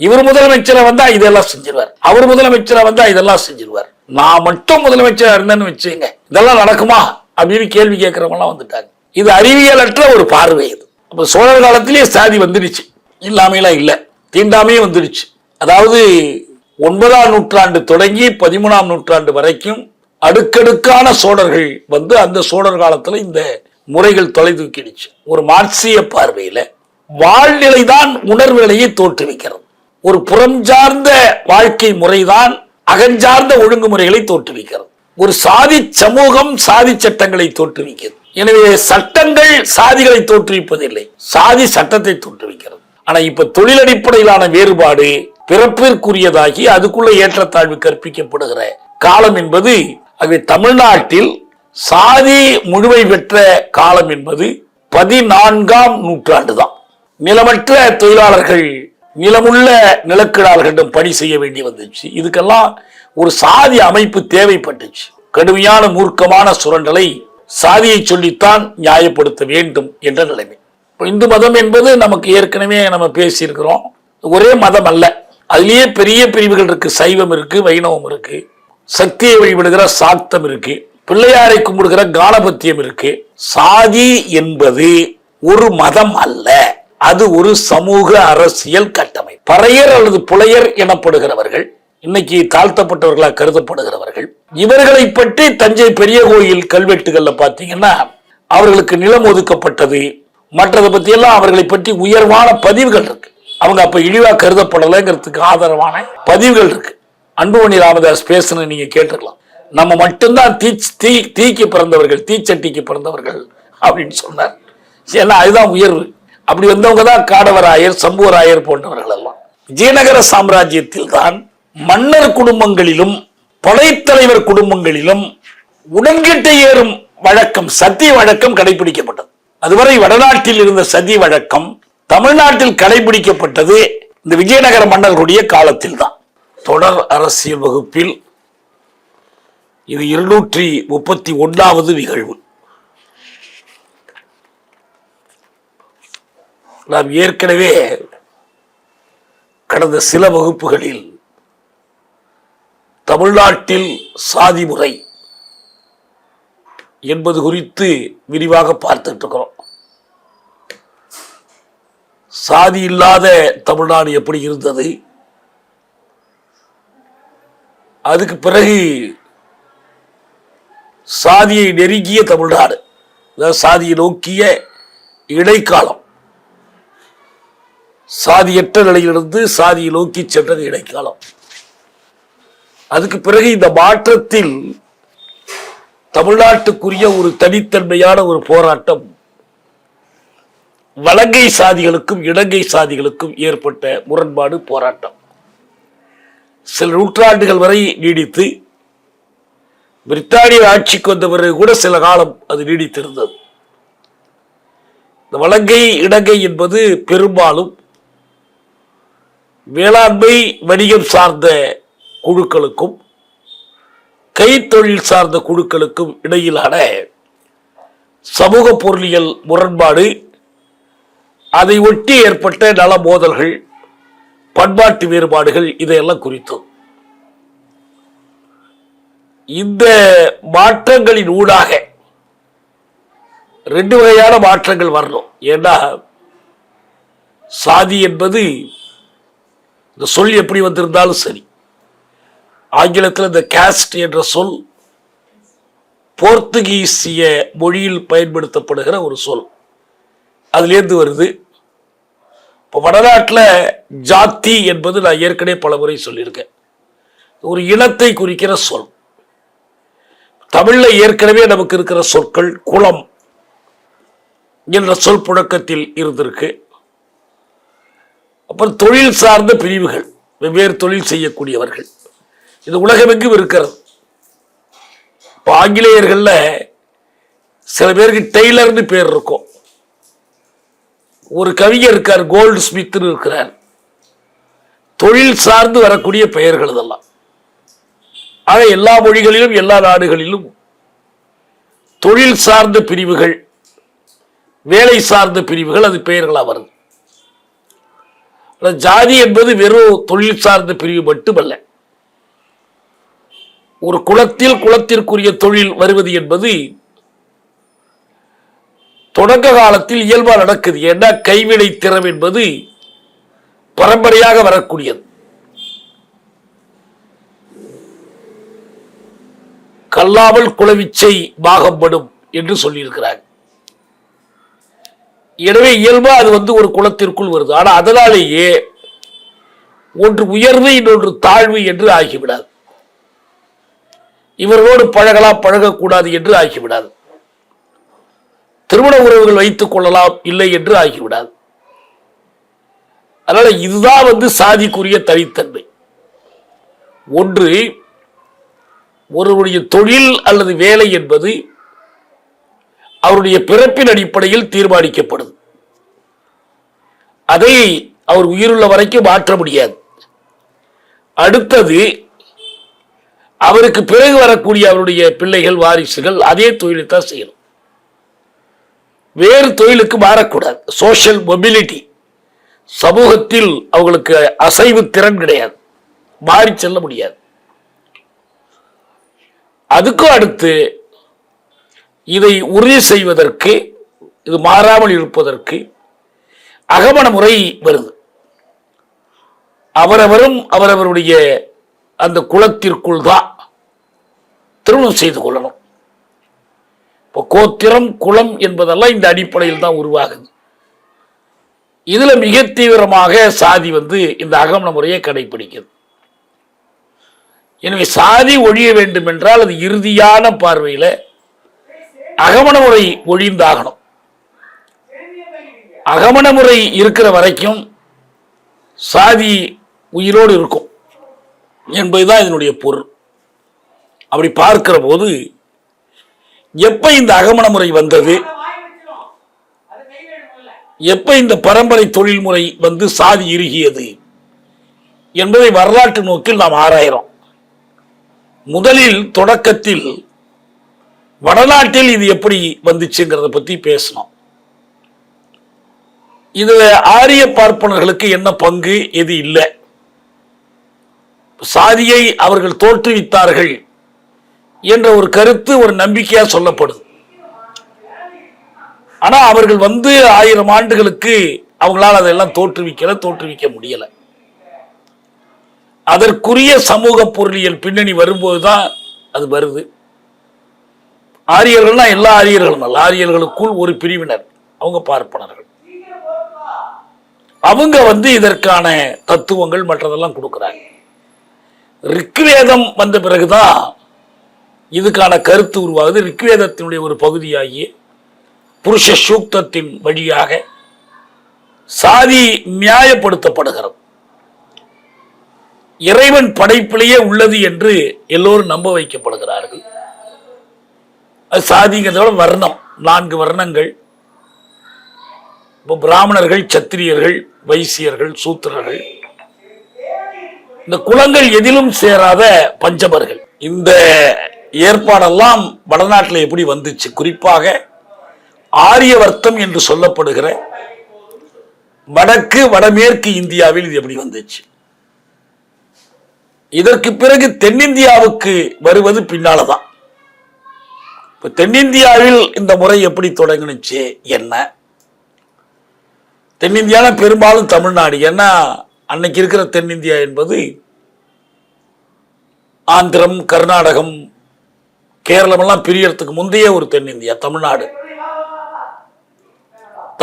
இவர் முதலமைச்சரை வந்தா இதெல்லாம் செஞ்சிருவார், அவர் முதலமைச்சரை வந்தா இதெல்லாம் செஞ்சிருவார். நான் மட்டும் முதலமைச்சரா இருந்தேன்னு வச்சுங்க இதெல்லாம் நடக்குமா அப்படின்னு கேள்வி கேட்கிறவங்கலாம் வந்துட்டாங்க. இது அறிவியலற்ற ஒரு பார்வை. இது அப்ப சோழர் காலத்திலேயே சாதி வந்துடுச்சு, இல்லாமையெல்லாம் இல்ல, தீண்டாமையே வந்துடுச்சு. அதாவது 9ஆம் நூற்றாண்டு தொடங்கி 13ஆம் நூற்றாண்டு வரைக்கும் அடுக்கடுக்கான சோழர்கள் வந்து அந்த சோழர் காலத்துல இந்த முறைகள் தொலை தூக்கிடுச்சு. ஒரு மார்க்சிய பார்வையில வாழ்நிலைதான் உணர்வுகளையே தோற்றுவிக்கிறது. ஒரு புறம் சார்ந்த வாழ்க்கை முறைதான் அகஞ்சார்ந்த ஒழுங்குமுறைகளை தோற்றுவிக்கிறது. ஒரு சாதி சமூகம் சாதி சட்டங்களை தோற்றுவிக்கிறது. எனவே சட்டங்கள் சாதிகளை தோற்றுவிப்பதில்லை, சாதி சட்டத்தை தோற்றுவிக்கிறது. ஆனா இப்ப தொழில் அடிப்படையிலான வேறுபாடு பிறப்பிற்குரியதாகி அதுக்குள்ள ஏற்றத்தாழ்வு கற்பிக்கப்படுகிற காலம் என்பது, ஆகவே தமிழ்நாட்டில் சாதி முழுமை பெற்ற காலம் என்பது 14ஆம் நூற்றாண்டு தான். நிலமற்ற தொழிலாளர்கள் நிலமுள்ள நிலக்கிழார்களிடம் பணி செய்ய வேண்டி வந்துச்சு. இதுக்கெல்லாம் ஒரு சாதி அமைப்பு தேவைப்பட்டுச்சு. கடுமையான மூர்க்கமான சுரண்டலை சாதியை சொல்லித்தான் நியாயப்படுத்த வேண்டும் என்ற நிலைமை. இந்து மதம் என்பது நமக்கு ஏற்கனவே நம்ம பேசியிருக்கிறோம், ஒரே மதம் அல்ல, அதுலயே பெரிய பிரிவுகள் இருக்கு. சைவம் இருக்கு, வைணவம் இருக்கு, சக்தியை வழிபடுகிற சாக்தம் இருக்கு, பிள்ளையாரை கும்பிடுகிற கானபத்தியம் இருக்கு. சாதி என்பது ஒரு மதம் அல்ல, அது ஒரு சமூக அரசியல் கட்டமை. பறையர் அல்லது புலையர் எனப்படுகிறவர்கள், இன்னைக்கு தாழ்த்தப்பட்டவர்களாக கருதப்படுகிறவர்கள், இவர்களை பற்றி தஞ்சை பெரிய கோயில் கல்வெட்டுகள்ல பாத்தீங்கன்னா அவர்களுக்கு நிலம் ஒதுக்கப்பட்டது, மற்றதை பத்தி எல்லாம் அவர்களை பற்றி உயர்வான பதிவுகள் இருக்கு. அவங்க அப்ப இழிவா கருதப்படலைங்கிறதுக்கு ஆதரவான பதிவுகள் இருக்கு. அன்புமணி ராமதாஸ் பேசுன நீங்க கேட்டுக்கலாம். நம்ம மட்டும்தான் தீக்கு பிறந்தவர்கள், தீச்சட்டிக்கு பிறந்தவர்கள் அப்படின்னு சொன்னார். ஏன்னா அதுதான் உயர்வு. அப்படி வந்தவங்க தான் காடவராயர், சம்புவராயர் போன்றவர்கள் எல்லாம். விஜயநகர சாம்ராஜ்யத்தில் தான் மன்னர் குடும்பங்களிலும் படைத்தலைவர் குடும்பங்களிலும் உடன்கட்டை ஏறும் வழக்கம், சத்திய வழக்கம் கடைபிடிக்கப்பட்டது. அதுவரை வடநாட்டில் இருந்த சதி வழக்கம் தமிழ்நாட்டில் கடைபிடிக்கப்பட்டது இந்த விஜயநகர மன்னர்களுடைய காலத்தில் தான். தொடர் அரசியல் வகுப்பில் இது 231வது நிகழ்வு. நாம் ஏற்கனவே கடந்த சில வகுப்புகளில் தமிழ்நாட்டில் சாதி முறை என்பது குறித்து விரிவாக பார்த்துட்டு இருக்கிறோம். சாதி இல்லாத தமிழ்நாடு எப்படி இருந்தது, அதுக்கு பிறகு சாதியை நெருங்கிய தமிழ்நாடு, சாதியை நோக்கிய இடைக்காலம், சாதியற்ற நிலையிலிருந்து சாதியை நோக்கி சென்றது இடைக்காலம். அதுக்கு பிறகு இந்த மாற்றத்தில் தமிழ்நாட்டுக்குரிய ஒரு தனித்தன்மையான ஒரு போராட்டம் வலங்கை சாதிகளுக்கும் இடங்கை சாதிகளுக்கும் ஏற்பட்ட முரண்பாடு போராட்டம் சில நூற்றாண்டுகள் வரை நீடித்து, பிரித்தானிய ஆட்சிக்கு வந்த பிறகு கூட சில காலம் அது நீடித்திருந்தது. இந்த வலங்கை இடங்கை என்பது பெரும்பாலும் வேளாண்மை வணிகம் சார்ந்த குழுக்களுக்கும் கைத்தொழில் சார்ந்த குழுக்களுக்கும் இடையிலான சமூக பொருளியல் முரண்பாடு, அதை ஒட்டி ஏற்பட்ட நல மோதல்கள், பண்பாட்டு வேறுபாடுகள், இதையெல்லாம் குறித்தோம். இந்த மாற்றங்களின் ஊடாக 2 வகையான மாற்றங்கள் வரணும். ஏன்னா சாதி என்பது இந்த சொல் எப்படி வந்திருந்தாலும் சரி, ஆங்கிலத்தில் இந்த காஸ்ட் என்ற சொல் போர்த்துகீசிய மொழியில் பயன்படுத்தப்படுகிற ஒரு சொல், அதுலேருந்து வருது. இப்போ வடநாட்டில் ஜாதி என்பது நான் ஏற்கனவே பல முறை சொல்லியிருக்கேன், ஒரு இனத்தை குறிக்கிற சொல். தமிழில் ஏற்கனவே நமக்கு இருக்கிற சொற்கள் குலம் என்ற சொல் புழக்கத்தில் இருந்திருக்கு. அப்புறம் தொழில் சார்ந்த பிரிவுகள், வெவ்வேறு தொழில் செய்யக்கூடியவர்கள், இது உலகமெங்கும் இருக்கிறது. இப்போ ஆங்கிலேயர்கள்ல சில பேருக்கு டெய்லர்னு பேர் இருக்கும். ஒரு கவிஞர் இருக்கார், கோல்டு ஸ்மித்னு இருக்கிறார். தொழில் சார்ந்து வரக்கூடிய பெயர்கள் இதெல்லாம். ஆக எல்லா மொழிகளிலும் எல்லா நாடுகளிலும் தொழில் சார்ந்த பிரிவுகள், வேலை சார்ந்த பிரிவுகள், அது பெயர்களாக வருது. ஜாதி என்பது வெறும் தொழில் சார்ந்த பிரிவு மட்டுமல்ல. ஒரு குலத்திற்குரிய தொழில் வருவது என்பது தொடக்க காலத்தில் இயல்பா நடக்குது. ஏன்னா கைவினை திறம் என்பது பரம்பரையாக வரக்கூடியது. கல்லாமல் குலவிச்சை பாகப்படும் என்று சொல்லியிருக்கிறாங்க. எனவே இயல்பா அது ஒரு குலத்திற்குள் வருது. ஆனா அதனாலேயே ஒன்று உயர்வு இன்னொன்று தாழ்வு என்று ஆகிவிடாது. இவர்களோடு பழகலாம் பழகக்கூடாது என்று ஆகிவிடாது. திருமண உறவுகள் வைத்துக் கொள்ளலாம் இல்லை என்று ஆகிவிடாது. அதனால இதுதான் சாதிக்குரிய தனித்தன்மை. ஒன்று, ஒருவருடைய தொழில் அல்லது வேலை என்பது அவருடைய பிறப்பின் அடிப்படையில் தீர்மானிக்கப்படுது. அதை அவர் உயிருள்ள வரைக்கும் மாற்ற முடியாது. அடுத்தது, அவருக்கு பிறகு வரக்கூடிய அவருடைய பிள்ளைகள் வாரிசுகள் அதே தொழிலைத்தான் செய்யணும். வேறு தொழிலுக்கு மாறக்கூடாது. சோஷியல் மொபிலிட்டி, சமூகத்தில் அவங்களுக்கு அசைவு திறன் கிடையாது, மாறி செல்ல முடியாது. அதுக்கும் அடுத்து இதை உறுதி செய்வதற்கு, இது மாறாமல் இருப்பதற்கு அகமண முறை வருது. அவரவருடைய அந்த குலத்திற்குள் தான் திருமணம் செய்து கொள்ளணும். இப்போ கோத்திரம் குலம் என்பதெல்லாம் இந்த அடிப்படையில் தான் உருவாகுது. இதுல மிக தீவிரமாக சாதி இந்த அகமண முறையை கடைபிடிக்குது. எனவே சாதி ஒழிய வேண்டும் என்றால் அது இறுதியான பார்வையில அகமண முறை ஒழிந்தாகணும். அகமண முறை இருக்கிற வரைக்கும் சாதி உயிரோடு இருக்கும் என்பதுதான் இதனுடைய பொருள். அப்படி பார்க்கிற போது எப்ப இந்த அகமண முறை வந்தது, எப்ப இந்த பரம்பரை தொழில் முறை சாதி இறுகியது என்பதை வரலாற்று நோக்கில் நாம் ஆராயிறோம். முதலில் தொடக்கத்தில் வடநாட்டில் இது எப்படி வந்துச்சுங்கிறத பத்தி பேசணும். இதுல ஆரிய பார்ப்பனர்களுக்கு என்ன பங்கு, எது இல்லை, சாதியை அவர்கள் தோற்றுவித்தார்கள் என்ற ஒரு கருத்து, ஒரு நம்பிக்கையா சொல்லப்படுது. ஆனா அவர்கள் 1000 ஆண்டுகளுக்கு அவங்களால் அதெல்லாம் தோற்றுவிக்க முடியல. அதற்குரிய சமூக பொருளியல் பின்னணி வரும்போதுதான் அது வருது. ஆரியர்கள்னா எல்லா ஆரியர்களும் அல்ல, ஆரியர்களுக்குள் ஒரு பிரிவினர், அவங்க பார்ப்பனர்கள். அவங்க இதற்கான தத்துவங்கள் மற்றதெல்லாம் கொடுக்கிறாங்க. ரிக்வேதம் வந்த பிறகுதான் இதுக்கான கருத்து உருவாகுது. ரிக்வேதத்தினுடைய ஒரு பகுதியாகிய புருஷ சூக்தத்தின் வழியாக சாதி நியாயப்படுத்தப்படுகிறது. இறைவன் படைப்பிலேயே உள்ளது என்று எல்லோரும் நம்ப வைக்கப்படுகிறார்கள். அது சாதிங்கிறதோட வர்ணம், 4 வர்ணங்கள். இப்போ பிராமணர்கள், சத்திரியர்கள், வைசியர்கள், சூத்திரர்கள், இந்த குலங்கள் எதிலும் சேராத பஞ்சமர்கள். இந்த ஏற்பாடெல்லாம் வடநாட்டில் எப்படி வந்துச்சு, குறிப்பாக ஆரியவர்த்தம் என்று சொல்லப்படுகிற வடக்கு வடமேற்கு இந்தியாவில் இது எப்படி வந்துச்சு. இதற்கு பிறகு தென்னிந்தியாவுக்கு வருவது பின்னால்தான். இப்ப தென்னிந்தியாவில் இந்த முறை எப்படி தொடங்கினுச்சு என்ன, தென்னிந்தியான பெரும்பாலும் தமிழ்நாடு. ஏன்னா அன்னைக்கு இருக்கிற தென்னிந்தியா என்பது ஆந்திரம், கர்நாடகம், கேரளம் எல்லாம் பிரியறதுக்கு முந்தைய ஒரு தென்னிந்தியா. தமிழ்நாடு,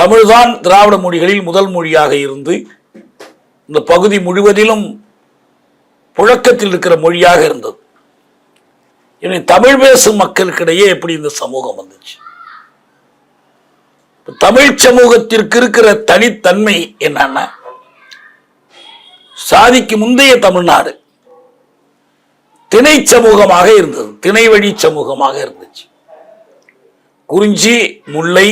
தமிழ்தான் திராவிட மொழிகளில் முதல் மொழியாக இருந்து இந்த பகுதி முழுவதிலும் புழக்கத்தில் இருக்கிற மொழியாக இருந்தது. எனவே தமிழ் பேசும் மக்களுக்கிடையே எப்படி இந்த சமூகம் வந்துச்சு, தமிழ் சமூகத்திற்கு இருக்கிற தனித்தன்மை என்னன்னா, சாதிக்கு முந்தைய தமிழ்நாடு திணை சமூகமாக இருந்தது, திணை வழி சமூகமாக இருந்துச்சு. குறிஞ்சி, முல்லை,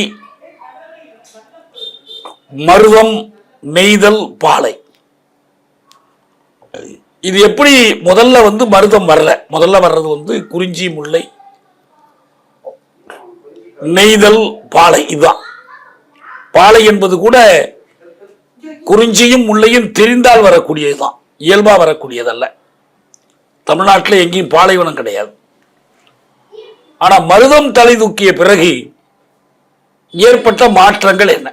மருதம், நெய்தல், பாலை. இது எப்படி முதல்ல மருதம் வரல, முதல்ல வர்றது குறிஞ்சி, முல்லை, நெய்தல், பாலை. இதுதான் பாலை என்பது கூட குறிஞ்சியும் முல்லையும் தெரிந்தால் வரக்கூடியதுதான், இயல்பா வரக்கூடியதல்ல. தமிழ்நாட்டில் எங்கேயும் பாலைவனம் கிடையாது. ஆனா மருதம் தலை தூக்கிய பிறகு ஏற்பட்ட மாற்றங்கள் என்ன?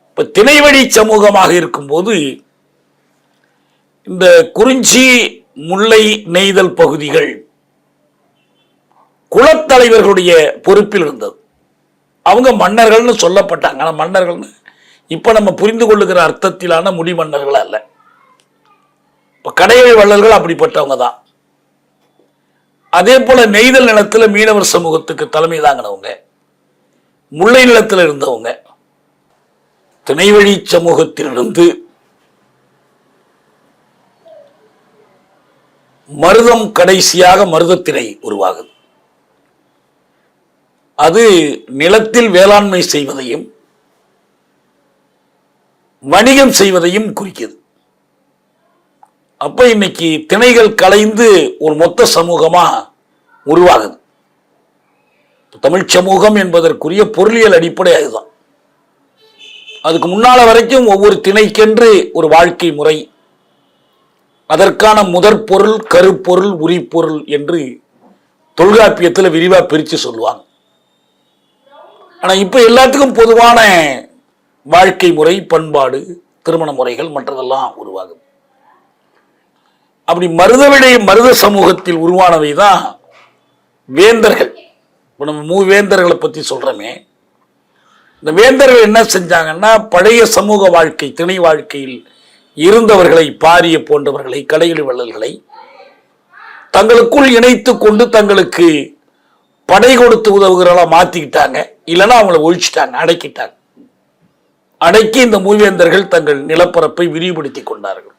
இப்ப திணைவழி சமூகமாக இருக்கும்போது இந்த குறிஞ்சி முல்லை நெய்தல் பகுதிகள் குலத்தலைவர்களுடைய பொறுப்பில் இருந்தது. அவங்க மன்னர்கள்னு சொல்லப்பட்டாங்க. ஆனா மன்னர்கள்னு இப்ப நம்ம புரிந்து கொள்ளுகிற அர்த்தத்திலான முடிமன்னர்கள் அல்ல. இப்ப கடையெழு வள்ளல்கள் அப்படிப்பட்டவங்க தான். அதே போல நெய்தல் நிலத்துல மீனவர் சமூகத்துக்கு தலைமை தாங்கினவங்க, முல்லை நிலத்தில் இருந்தவங்க. திணைவழி சமூகத்திலிருந்து மருதம் கடைசியாக மருதத்திணை உருவாகுது. அது நிலத்தில் வேளாண்மை செய்வதையும் வணிகம் செய்வதையும் குறிக்கிறது. அப்ப இன்னைக்கு திணைகள் கலைந்து ஒரு மொத்த சமூகமா உருவாகுது. தமிழ் சமூகம் என்பதற்குரிய பொருளியல் அடிப்படை அதுதான். அதுக்கு முன்னால வரைக்கும் ஒவ்வொரு திணைக்கென்று ஒரு வாழ்க்கை முறை, அதற்கான முதற் பொருள், கருப்பொருள், உரிப்பொருள் என்று தொல்காப்பியத்தில் விரிவா பிரித்து சொல்லுவாங்க. ஆனா இப்ப எல்லாத்துக்கும் பொதுவான வாழ்க்கை முறை, பண்பாடு, திருமண முறைகள் மற்றதெல்லாம் உருவாகுது. அப்படி மருத சமூகத்தில் உருவானவை தான் வேந்தர்கள். இப்போ நம்ம மூவேந்தர்களை பற்றி சொல்கிறோமே, இந்த வேந்தர்கள் என்ன செஞ்சாங்கன்னா பழைய சமூக வாழ்க்கை, திணை வாழ்க்கையில் இருந்தவர்களை, பாரிய போன்றவர்களை, கடையெழு வள்ளல்களை தங்களுக்குள் இணைத்து கொண்டு தங்களுக்கு படை கொடுத்து உதவுகிறவங்களா மாற்றிக்கிட்டாங்க. இல்லைன்னா அவங்கள ஒழிச்சிட்டாங்க, அடக்கிட்டாங்க. அடக்கி இந்த மூவேந்தர்கள் தங்கள் நிலப்பரப்பை விரிவுபடுத்தி கொண்டார்கள்.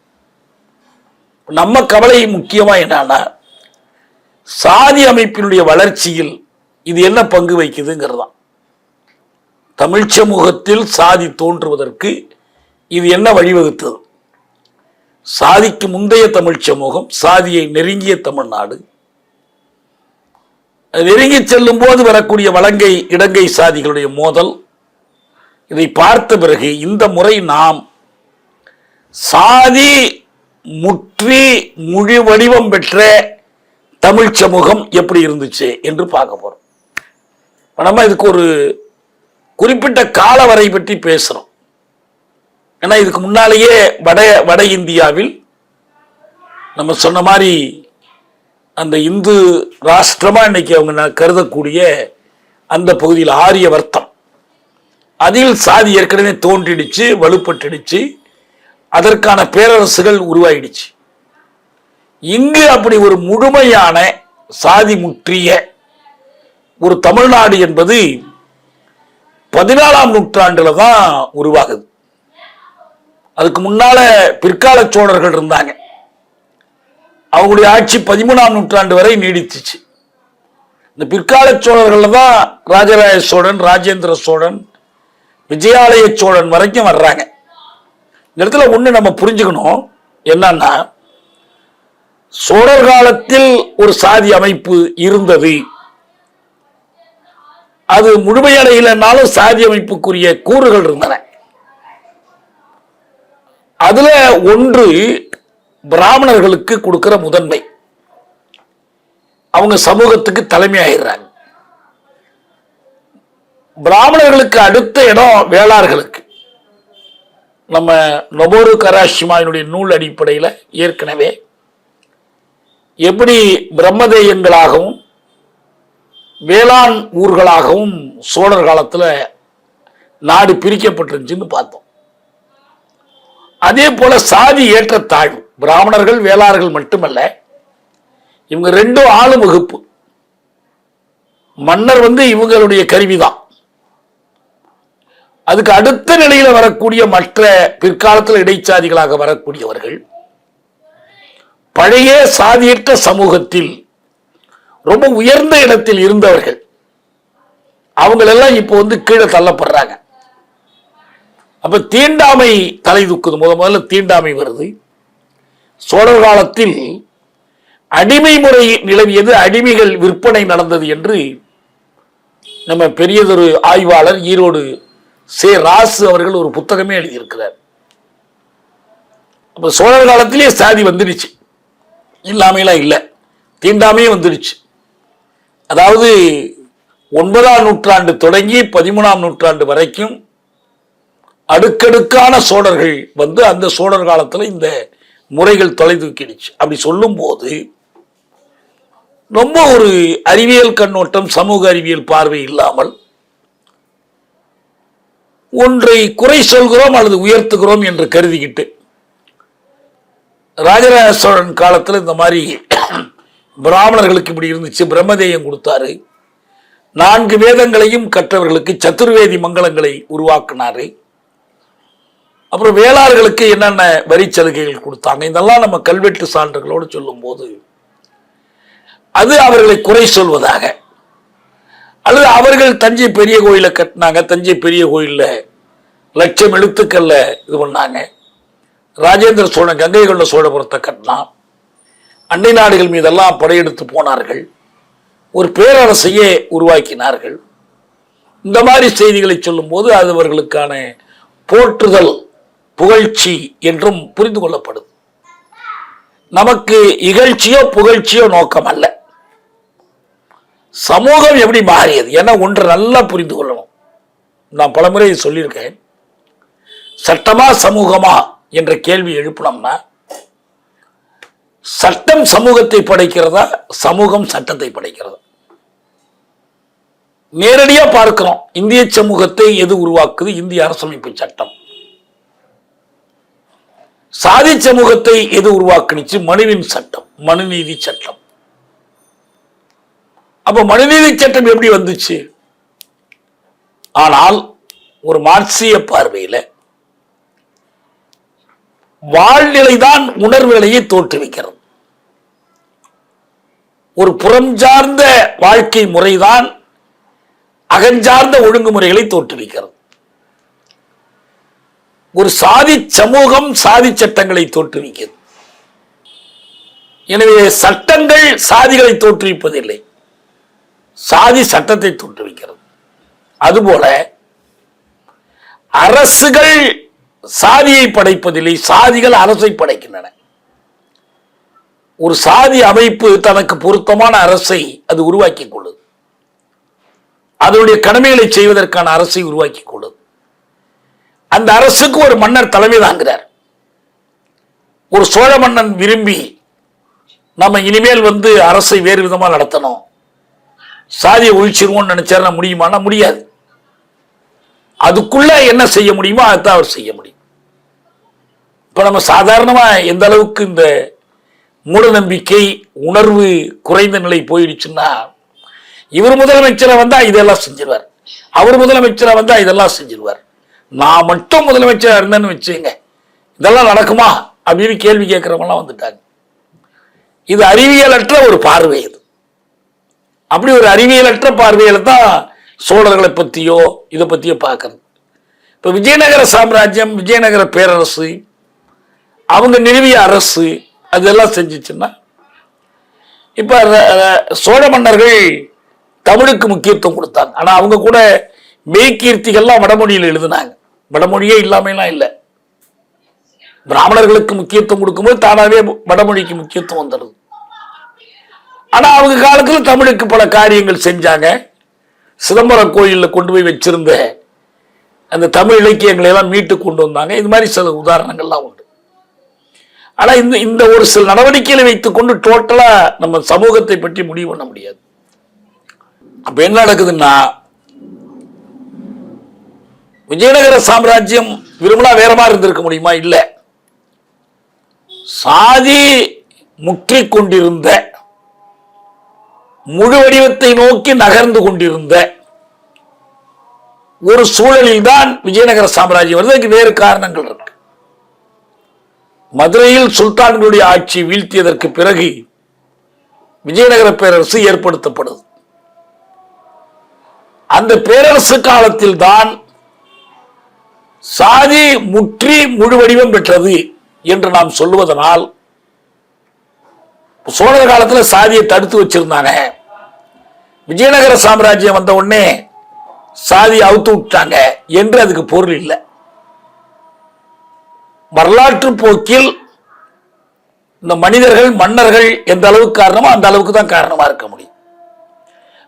நம்ம கவலை முக்கியமா என்னன்னா சாதி அமைப்பினுடைய வளர்ச்சியில் இது என்ன பங்கு வைக்குதுங்கிறதான். தமிழ் சமூகத்தில் சாதி தோன்றுவதற்கு இது என்ன வழிவகுத்தது? சாதிக்கு முந்தைய தமிழ் சமூகம், சாதியை நெருங்கிய தமிழ்நாடு, நெருங்கி செல்லும் போது வரக்கூடிய வலங்கை இடங்கை சாதிகளுடைய மோதல், இதை பார்த்த பிறகு இந்த முறை நாம் சாதி முற்றி மொழி வடிவம் பெற்ற தமிழ் சமூகம் எப்படி இருந்துச்சு என்று பார்க்க போறோம். நம்ம இதுக்கு ஒரு குறிப்பிட்ட கால வரை பற்றி பேசுறோம். ஏன்னா இதுக்கு முன்னாலேயே வட இந்தியாவில் நம்ம சொன்ன மாதிரி அந்த இந்து ராஷ்டிரமா இன்னைக்கு அவங்க கருதக்கூடிய அந்த பகுதியில் ஆரிய வர்த்தம், அதில் சாதி ஏற்கனவே தோன்றிடுச்சு, வலுப்பட்டுடுச்சு, அதற்கான பேரரசுகள் உருவாயிடுச்சு. இங்கு அப்படி ஒரு முழுமையான சாதி முற்றிய ஒரு தமிழ்நாடு என்பது 14ஆம் நூற்றாண்டுல தான் உருவாகுது. அதுக்கு முன்னால பிற்கால சோழர்கள் இருந்தாங்க. அவங்களுடைய ஆட்சி 13ஆம் நூற்றாண்டு வரை நீடித்துச்சு. இந்த பிற்கால சோழர்கள் தான் ராஜராஜ சோழன், ராஜேந்திர சோழன், விஜயாலய சோழன் வரைக்கும் வர்றாங்க. இந்த இடத்துல ஒண்ணு நம்ம புரிஞ்சுக்கணும், என்னன்னா சோழர் காலத்தில் ஒரு சாதி அமைப்பு இருந்தது. அது முழுமையடையிலனாலும் சாதி அமைப்புக்குரிய கூறுகள் இருந்தன. அதுல ஒன்று பிராமணர்களுக்கு கொடுக்கிற முதன்மை. அவங்க சமூகத்துக்கு தலைமை ஆயிடுறாங்க. பிராமணர்களுக்கு அடுத்த இடம் வேளார்களுக்கு. நம்ம நொபோரு கராஷிமாவினுடைய நூல் அடிப்படையில் ஏற்கனவே எப்படி பிரம்மதேயங்களாகவும் வேளாண் ஊர்களாகவும் சோழர் காலத்தில் நாடு பிரிக்கப்பட்டிருந்துச்சுன்னு பார்த்தோம். அதே போல சாதி ஏற்றத்தாழ்வு, பிராமணர்கள் வேளாளர்கள் மட்டுமல்ல, இவங்க ரெண்டும் ஆளும் வகுப்பு. மன்னர் இவங்களுடைய கருவிதான். அதுக்கு அடுத்த நிலையில வரக்கூடிய மற்ற பிற்காலத்தில் இடைச்சாதிகளாக வரக்கூடியவர்கள் பழைய சாதியற்ற சமூகத்தில் ரொம்ப உயர்ந்த இடத்தில் இருந்தவர்கள். அவங்களெல்லாம் இப்போ கீழே தள்ளப்படுறாங்க. அப்ப தீண்டாமை தலை தூக்குது. முதல்ல தீண்டாமை வருது. சோழர் காலத்தில் அடிமை முறை நிலவியது, அடிமைகள் விற்பனை நடந்தது என்று நம்ம பெரியதொரு ஆய்வாளர் ஈரோடு சே ராசு அவர்கள் ஒரு புத்தகமே எழுதியிருக்கிறார். அப்ப சோழர் காலத்திலேயே சாதி வந்துடுச்சு, இல்லாமையெல்லாம் இல்லை, தீண்டாமையும் வந்துடுச்சு. அதாவது 9ஆம் நூற்றாண்டு தொடங்கி 13ஆம் நூற்றாண்டு வரைக்கும் அடுக்கடுக்கான சோழர்கள் வந்து அந்த சோழர் காலத்தில் இந்த முறைகள் தொலை தூக்கிடுச்சு. அப்படி சொல்லும் போது ரொம்ப ஒரு அறிவியல் கண்ணோட்டம், சமூக அறிவியல் பார்வை இல்லாமல் ஒன்றை குறை சொல்கிறோம் அல்லது உயர்த்துகிறோம் என்று கருதிக்கிட்டு, ராஜராஜ சோழன் காலத்தில் இந்த மாதிரி பிராமணர்களுக்கு இப்படி இருந்துச்சு, பிரம்மதேயம் கொடுத்தாரு, 4 வேதங்களையும் கற்றவர்களுக்கு சதுர்வேதி மங்களங்களை உருவாக்கினாரு, அப்புறம் வேளாளர்களுக்கு என்னென்ன வரி சலுகைகள் கொடுத்தாங்க, இதெல்லாம் நம்ம கல்வெட்டு சான்றுகளோடு சொல்லும் போது அது அவர்களை குறை சொல்வதாக, அல்லது அவர்கள் தஞ்சை பெரிய கோயிலை கட்டினாங்க, தஞ்சை பெரிய கோயிலில் 1,00,000 எழுத்துக்கள்ல இது பண்ணாங்க, ராஜேந்திர சோழன் கங்கை கொண்ட சோழபுரத்தை கட்டினான், அண்டை நாடுகள் மீதெல்லாம் படையெடுத்து போனார்கள், ஒரு பேரரசையே உருவாக்கினார்கள். இந்த மாதிரி செய்திகளை சொல்லும் போது அது அவர்களுக்கான போற்றுதல், புகழ்ச்சி என்றும் புரிந்து கொள்ளப்படுது. நமக்கு இகழ்ச்சியோ புகழ்ச்சியோ நோக்கம் அல்ல. சமூகம் எப்படி மாறியது, ஏன்னா ஒன்று நல்லா புரிந்து கொள்ளணும். நான் பலமுறை சொல்லியிருக்கேன், சட்டமா சமூகமா என்ற கேள்வி எழுப்பினோம்னா, சட்டம் சமூகத்தை படைக்கிறதா, சமூகம் சட்டத்தை படைக்கிறதா? நேரடியா பார்க்கிறோம். இந்திய சமூகத்தை எது உருவாக்குது? இந்திய அரசமைப்பு சட்டம். சாதி சமூகத்தை எது உருவாக்குனுச்சு? மனுவின் சட்டம், மனுநீதி சட்டம். அப்ப மனுநீதி சட்டம் எப்படி வந்துச்சு? ஆனால் ஒரு மார்க்சிய பார்வையில வாழ்நிலைதான் உணர்வுகளையே தோற்றுவிக்கிறது. ஒரு புறம் சார்ந்த வாழ்க்கை முறைதான் அகஞ்சார்ந்த ஒழுங்குமுறைகளை தோற்றுவிக்கிறது. ஒரு சாதி சமூகம் சாதி சட்டங்களை தோற்றுவிக்கிறது. எனவே சட்டங்கள் சாதிகளை தோற்றுவிப்பதில்லை, சாதி சட்டத்தை தோற்றுவிக்கிறது. அதுபோல அரசுகள் சாதியை படைப்பதில்லை, சாதிகள் அரசை படைக்கின்றன. ஒரு சாதி அமைப்பு தனக்கு பொருத்தமான அரசை அது உருவாக்கிக் கொள்ளுது, அதனுடைய கடமைகளை செய்வதற்கான அரசை உருவாக்கிக் கொள்ளுது. அந்த அரசுக்கு ஒரு மன்னர் தலைமை தாங்கிறார். ஒரு சோழ மன்னன் விரும்பி நம்ம இனிமேல் வந்து அரசை வேறு விதமா நடத்தணும், சாதியை ஒழிச்சிருவோம்னு நினைச்சாருன்னா முடியுமானா முடியாது. அதுக்குள்ள என்ன செய்ய முடியுமோ அதைத்தான் அவர் செய்ய முடியும். இப்ப நம்ம சாதாரணமா எந்த அளவுக்கு இந்த மூட நம்பிக்கை உணர்வு குறைந்த நிலை போயிடுச்சுன்னா, இவர் முதலமைச்சரை வந்தா இதெல்லாம் செஞ்சிருவார், அவர் முதலமைச்சரை வந்தா இதெல்லாம் செஞ்சிருவார், நான் மட்டும் முதலமைச்சரா இருந்தேன்னு வச்சுங்க இதெல்லாம் நடக்குமா அப்படின்னு கேள்வி கேட்கிறவங்கலாம் வந்துட்டாங்க. இது அறிவியலற்ற ஒரு பார்வை. இது அப்படி ஒரு அறிவியலற்ற பார்வையில தான் சோழர்களை பற்றியோ இதை பற்றியோ பார்க்கறது. இப்போ விஜயநகர சாம்ராஜ்யம், விஜயநகர பேரரசு, அவங்க நிறுவிய அரசு அதெல்லாம் செஞ்சிச்சுன்னா, இப்போ சோழ மன்னர்கள் தமிழுக்கு முக்கியத்துவம் கொடுத்தாங்க. ஆனால் அவங்க கூட மெய்கீர்த்திகள்லாம் வடமொழியில் எழுதினாங்க. வடமொழியே இல்லாமலாம் இல்லை. பிராமணர்களுக்கு முக்கியத்துவம் கொடுக்கும்போது தானாகவே வடமொழிக்கு முக்கியத்துவம் வந்துடுது. ஆனால் அவங்க காலத்தில் தமிழுக்கு பல காரியங்கள் செஞ்சாங்க. சிதம்பரம் கோயிலில் கொண்டு போய் வச்சிருந்த அந்த தமிழ் இலக்கியங்களை எல்லாம் மீட்டு கொண்டு வந்தாங்க. இது மாதிரி சில உதாரணங்கள்லாம் உண்டு. ஆனால் இந்த ஒரு சில நடவடிக்கைகளை வைத்துக்கொண்டு டோட்டலா நம்ம சமூகத்தை பற்றி முடிவு பண்ண முடியாது. அப்ப என்ன நடக்குதுன்னா, விஜயநகர சாம்ராஜ்யம் விரும்பினா வேற மாதிரி இருந்திருக்க முடியுமா? இல்ல. சாதி முற்றி கொண்டிருந்த, முழு வடிவத்தை நோக்கி நகர்ந்து கொண்டிருந்த ஒரு சூழலில் தான் விஜயநகர சாம்ராஜ்யம் வருது. அதுக்கு வேறு காரணங்கள் இருக்கு. மதுரையில் சுல்தான்களுடைய ஆட்சி வீழ்த்தியதற்கு பிறகு விஜயநகர பேரரசு ஏற்படுத்தப்படுது. அந்த பேரரசு காலத்தில் தான் சாதி முற்றி முழு வடிவம் பெற்றது என்று நாம் சொல்லுவதனால், சோழர் காலத்தில் சாதியை தடுத்து வச்சிருந்தாங்க. விஜயநகர சாம்ராஜ்யம் வந்த உடனே சாதி அவுத்து விட்டாங்க என்று அதுக்கு பொருள் இல்லை. வரலாற்று போக்கில் இந்த மனிதர்கள் மன்னர்கள் எந்த அளவுக்கு காரணமோ அந்த அளவுக்கு தான் காரணமா இருக்க முடியும்.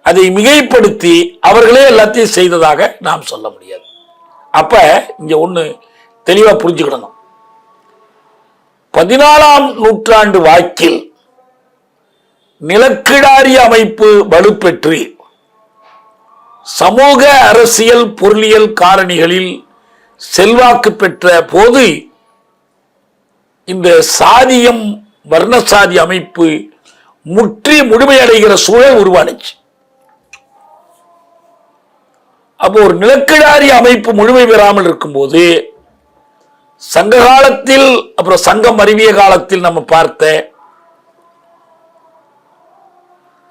அதை மிகைப்படுத்தி அவர்களே எல்லாத்தையும் செய்ததாக நாம் சொல்ல முடியாது. அப்ப இங்க ஒண்ணு தெளிவா புரிஞ்சுக்கிடணும். 14ஆம் நூற்றாண்டு வாக்கில் நிலக்கிடாரிய அமைப்பு வலுப்பெற்று சமூக அரசியல் பொருளியல் காரணிகளில் செல்வாக்கு பெற்ற போது இந்த சாதியம் வர்ணசாதி அமைப்பு முற்றி முழுமையடைகிற சூழல் உருவானுச்சு. அப்போ ஒரு நிலக்கிடாரிய அமைப்பு முழுமை பெறாமல் இருக்கும்போது சங்க காலத்தில் அப்புறம் சங்கம் அறிவிய காலத்தில் நம்ம பார்த்த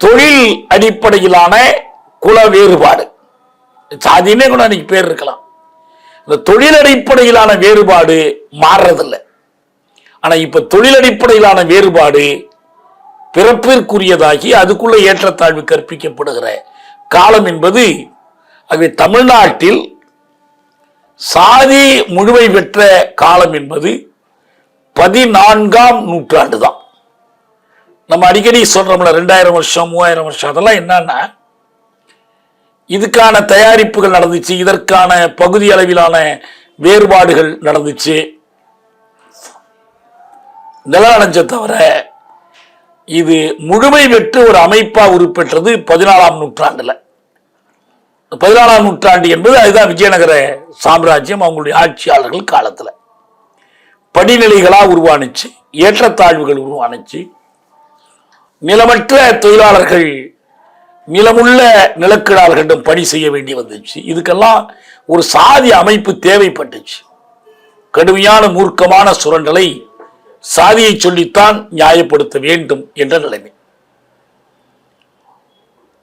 தொழில் அடிப்படையிலான குல வேறுபாடு, சாதியுமே கூட அன்னைக்கு பேர் இருக்கலாம், இந்த தொழில் அடிப்படையிலான வேறுபாடு மாறுறதில்லை. ஆனா இப்ப தொழில் அடிப்படையிலான வேறுபாடு பிறப்பிற்குரியதாகி அதுக்குள்ள ஏற்றத்தாழ்வு கற்பிக்கப்படுகிற காலம் என்பது, ஆகவே தமிழ்நாட்டில் சாதி முழுமை பெற்ற காலம் என்பது 14ஆம் நூற்றாண்டு தான். நம்ம அடிக்கடி சொல்றோம்ல 2000 வருஷம் 3000 வருஷம், அதெல்லாம் என்னன்னா இதுக்கான தயாரிப்புகள் நடந்துச்சு, இதற்கான பகுதி அளவிலான வேறுபாடுகள் நடந்துச்சு, நிலநடைஞ்ச தவிர இது முழுமை பெற்று ஒரு அமைப்பா உருப்பெற்றது 14ஆம் நூற்றாண்டுல. 14ஆம் நூற்றாண்டு என்பது அதுதான் விஜயநகர சாம்ராஜ்யம் அவங்களுடைய ஆட்சியாளர்கள் காலத்துல படிநிலைகளா உருவானுச்சு, ஏற்றத்தாழ்வுகள் உருவானுச்சு. நிலமற்ற தொழிலாளர்கள் நிலமுள்ள நிலக்கிழார்களிடம் பணி செய்ய வேண்டி வந்துச்சு. இதுக்கெல்லாம் ஒரு சாதி அமைப்பு தேவைப்பட்டுச்சு. கடுமையான மூர்க்கமான சுரண்டலை சாதியை சொல்லித்தான் நியாயப்படுத்த வேண்டும் என்ற நிலைமை.